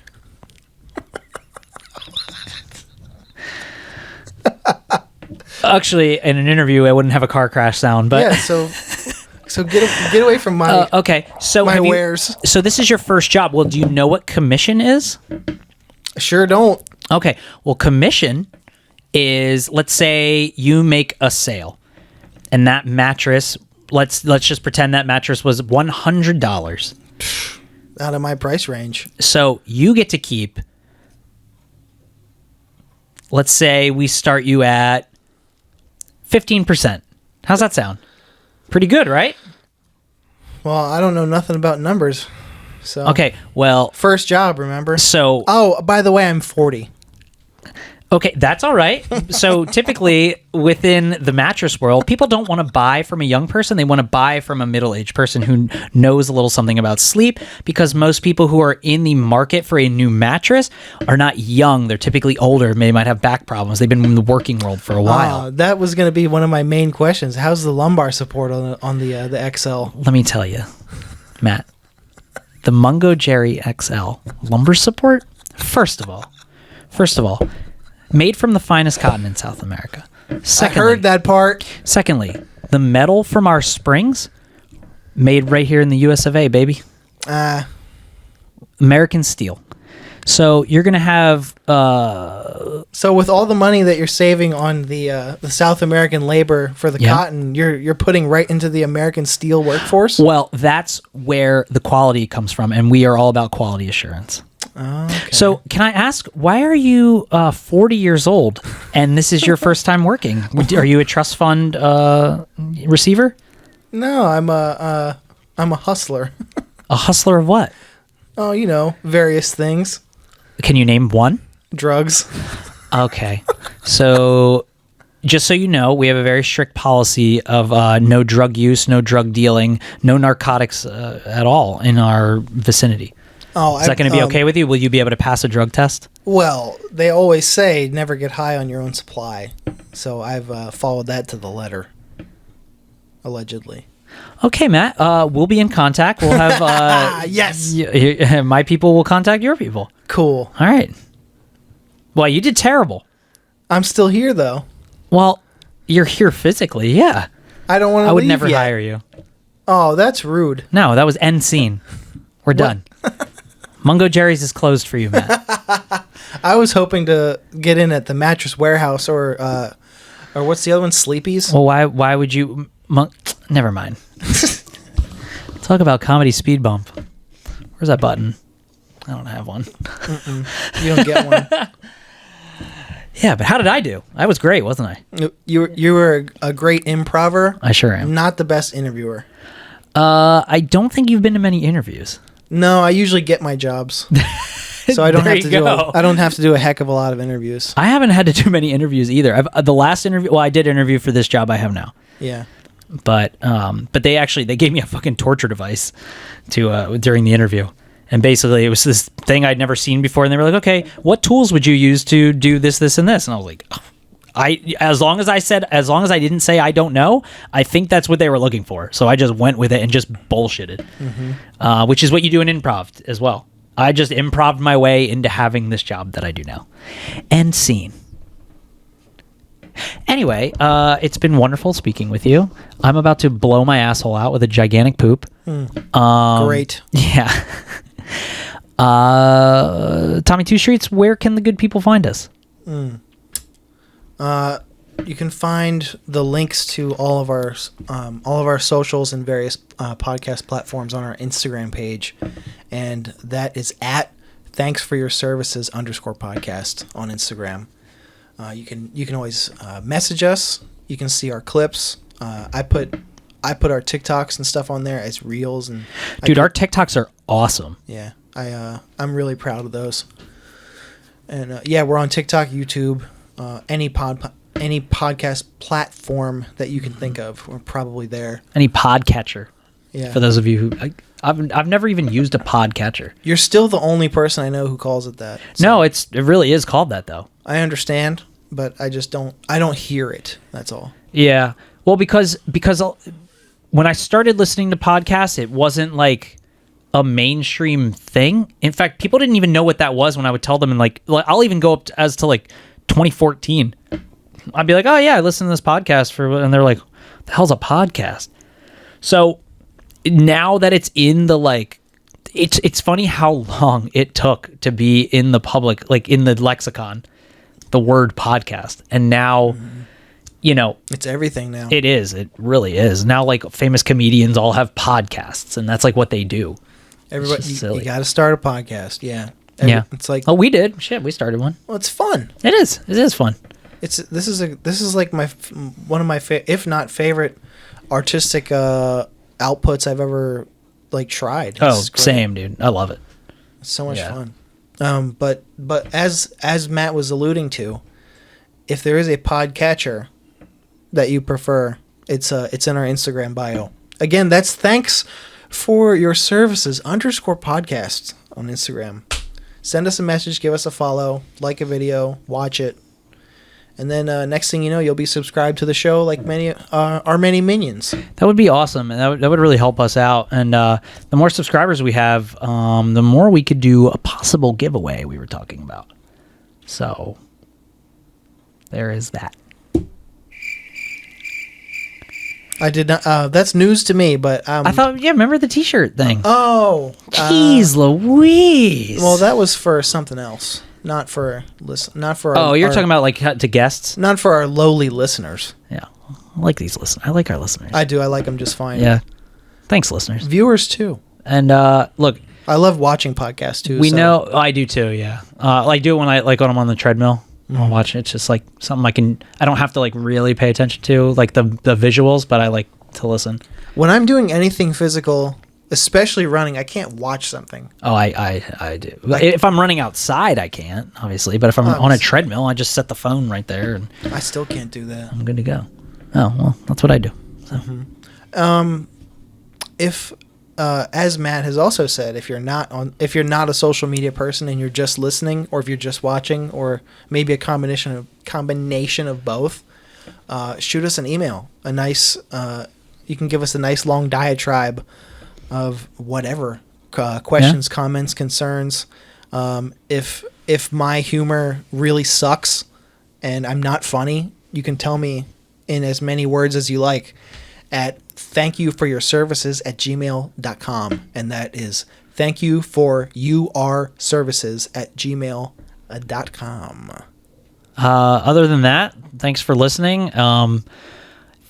Actually, in an interview, I wouldn't have a car crash sound, but... Yeah, so get away from my okay. So my wares. So this is your first job. Well, do you know what commission is? Sure don't. Okay. Well, commission is, let's say you make a sale, and that mattress, let's just pretend that mattress was $100. Out of my price range. So you get to keep, let's say we start you at 15%. How's that sound? Pretty good, right? Well, I don't know nothing about numbers. So okay, well, first job, remember? So by the way, I'm 40. Okay, that's all right. So typically within the mattress world, people don't want to buy from a young person. They want to buy from a middle-aged person who knows a little something about sleep, because most people who are in the market for a new mattress are not young. They're typically older. They might have back problems. They've been in the working world for a while. That was going to be one of my main questions. How's the lumbar support on the XL? Let me tell you, Matt, the Mungo Jerry XL lumbar support, first of all, made from the finest cotton in South America. Secondly, I heard that part. Secondly, the metal from our springs, made right here in the US of A, baby. American steel. So you're going to have... So with all the money that you're saving on the South American labor for the cotton, you're putting right into the American steel workforce? Well, that's where the quality comes from, and we are all about quality assurance. Okay. So can I ask, why are you 40 years old and this is your first time working? Are you a trust fund receiver? No, I'm a hustler. A hustler of what? Oh, various things. Can you name one? Drugs. Okay. So just so you know, we have a very strict policy of no drug use, no drug dealing, no narcotics at all in our vicinity. Is that going to be okay with you? Will you be able to pass a drug test? Well, they always say never get high on your own supply. So I've followed that to the letter. Allegedly. Okay, Matt. We'll be in contact. We'll have... yes! My people will contact your people. Cool. All right. Well, you did terrible. I'm still here, though. Well, you're here physically, yeah. I don't want to leave I would never yet. hire you. Oh, that's rude. No, that was end scene. We're done. Mungo Jerry's is closed for you, Matt. I was hoping to get in at the Mattress Warehouse or what's the other one? Sleepy's? Well, why would you... Never mind. Talk about comedy speed bump. Where's that button? I don't have one. You don't get one. Yeah, but how did I do? I was great, wasn't I? You were a great improver. I sure am. Not the best interviewer. I don't think you've been to many interviews. No, I usually get my jobs. So I don't There have to you do go. I don't have to do a heck of a lot of interviews. I haven't had to do many interviews either. The last interview, well, I did interview for this job I have now. Yeah. But they gave me a fucking torture device to during the interview. And basically it was this thing I'd never seen before, and they were like, "Okay, what tools would you use to do this, this, and this?" And I was like, as long as I didn't say I don't know, I think that's what they were looking for. So I just went with it and just bullshitted, which is what you do in improv as well. I just improv'd my way into having this job that I do now. End scene. Anyway, it's been wonderful speaking with you. I'm about to blow my asshole out with a gigantic poop. Great. Yeah. Tommy Two Streets, where can the good people find us? You can find the links to all of our socials and various podcast platforms on our Instagram page, and that is at ThankYouForUrServices _podcast on Instagram. You can always message us. You can see our clips. I put our TikToks and stuff on there as reels, and dude, our TikToks are awesome. Yeah, I'm really proud of those. And yeah, we're on TikTok, YouTube, any podcast platform that you can think of. We're probably there. Any podcatcher. Yeah. For those of you who I've never even used a podcatcher. You're still the only person I know who calls it that. So no, it really is called that though. I understand, but I don't hear it. That's all. Yeah. Well, because when I started listening to podcasts, it wasn't like a mainstream thing. In fact, people didn't even know what that was when I would tell them, and like I'll even go up as to like 2014. I'd be like, "Oh yeah, I listened to this podcast and they're like, "The hell's a podcast?" So now that it's in the it's funny how long it took to be in the public, like in the lexicon, the word podcast, and now. It's everything now. It is. It really is. Now, like, famous comedians all have podcasts, and that's, like, what they do. Everybody, you got to start a podcast. Yeah. Yeah. It's like... Oh, we did. Shit, we started one. Well, it's fun. It is. It is fun. This is like one of my, if not favorite, artistic outputs I've ever, like, tried. Oh, same, dude. I love it. It's so much fun. But as Matt was alluding to, if there is a podcatcher that you prefer, it's in our Instagram bio. Again, that's ThankYouForUrServices _podcast on Instagram. Send us a message, give us a follow, like a video, watch it. And then next thing you know, you'll be subscribed to the show like our many minions. That would be awesome, and that would really help us out. And the more subscribers we have, the more we could do a possible giveaway we were talking about. So there is that. I did not. That's news to me, but I thought, remember the T-shirt thing? Oh, jeez, Louise. Well, that was for something else, not for Our, you're talking about like to guests, not for our lowly listeners. Yeah, I like these listeners. I like our listeners. I do. I like them just fine. Yeah, thanks, listeners. Viewers too. And look, I love watching podcasts too. We know I do too. Yeah, I do it when when I'm on the treadmill. I'll watch it. It's just like something I don't have to like really pay attention to, like the visuals, but I like to listen. When I'm doing anything physical, especially running, I can't watch something. Oh, I do. Like, if I'm running outside, I can't, obviously. But if I'm on a treadmill, I just set the phone right there, and I still can't do that. I'm good to go. Oh well, that's what I do. So. If as Matt has also said, if you're not a social media person and you're just listening, or if you're just watching, or maybe a combination of both, shoot us an email. You can give us a nice long diatribe of whatever questions, comments, concerns. If my humor really sucks and I'm not funny, you can tell me in as many words as you like at thankYouForUrServices@gmail.com, and that is thankYouForUrServices@gmail.com. Other than that, thanks for listening.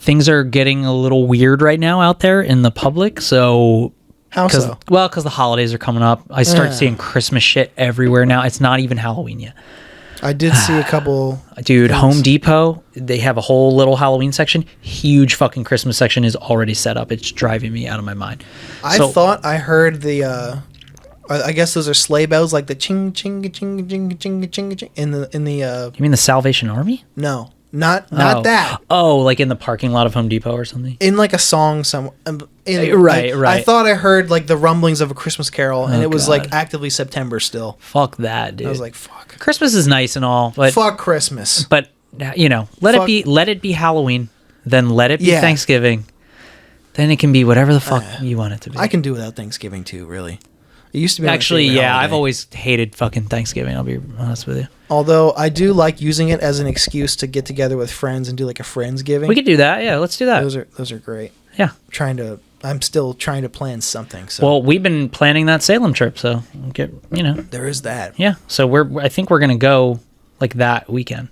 Things are getting a little weird right now out there in the public. So, how so? Well, because the holidays are coming up. I start seeing Christmas shit everywhere now. It's not even Halloween yet. I did see a couple. Dude, things. Home Depot, they have a whole little Halloween section. Huge fucking Christmas section is already set up. It's driving me out of my mind. I thought I heard the, I guess those are sleigh bells, like the ching ching ching ching ching ching ching in the. You mean the Salvation Army? No, not that. Oh, like in the parking lot of Home Depot or something? In like a song somewhere. Right. I thought I heard like the rumblings of a Christmas Carol, and it was like actively September still. Fuck that, dude. I was like, fuck. Christmas is nice and all, but fuck Christmas. But let it be Halloween, then let it be Thanksgiving. Then it can be whatever the fuck you want it to be. I can do without Thanksgiving too, really. It used to be actually, I've always hated fucking Thanksgiving. I'll be honest with you. Although I do like using it as an excuse to get together with friends and do like a Friendsgiving. We could do that. Yeah, let's do that. Those are great. Yeah. I'm still trying to plan something. So. Well, we've been planning that Salem trip, so there is that. Yeah. So I think we're gonna go like that weekend.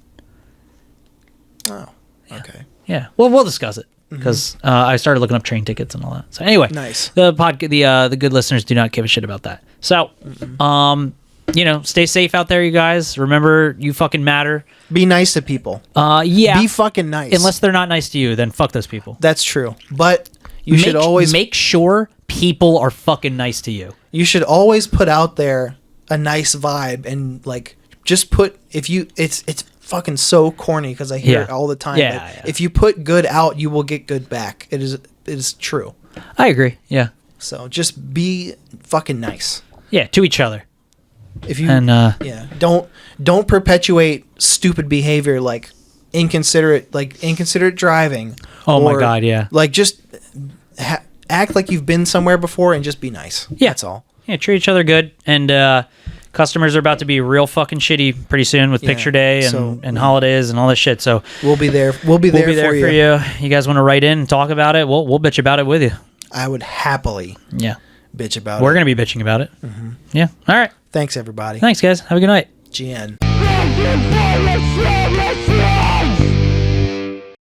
Oh. Okay. Yeah. Well, we'll discuss it because I started looking up train tickets and all that. So anyway, nice. The good listeners do not give a shit about that. So, stay safe out there, you guys. Remember, you fucking matter. Be nice to people. Yeah. Be fucking nice. Unless they're not nice to you, then fuck those people. That's true. But you should always make sure people are fucking nice to you. You should always put out there a nice vibe and like just put it's fucking so corny because I hear it all the time. Yeah. If you put good out, you will get good back. It is true. I agree. Yeah. So just be fucking nice. Yeah, to each other. If you don't perpetuate stupid behavior like inconsiderate driving. Oh my god, yeah. Like just act like you've been somewhere before and just be nice. Yeah. That's all. Yeah, treat each other good. And customers are about to be real fucking shitty pretty soon with picture day and holidays and all this shit. So we'll be there. We'll be there for you. You guys want to write in and talk about it? We'll bitch about it with you. I would happily. Yeah. Bitch about We're going to be bitching about it. Mm-hmm. Yeah. All right. Thanks, everybody. Thanks, guys. Have a good night. GN.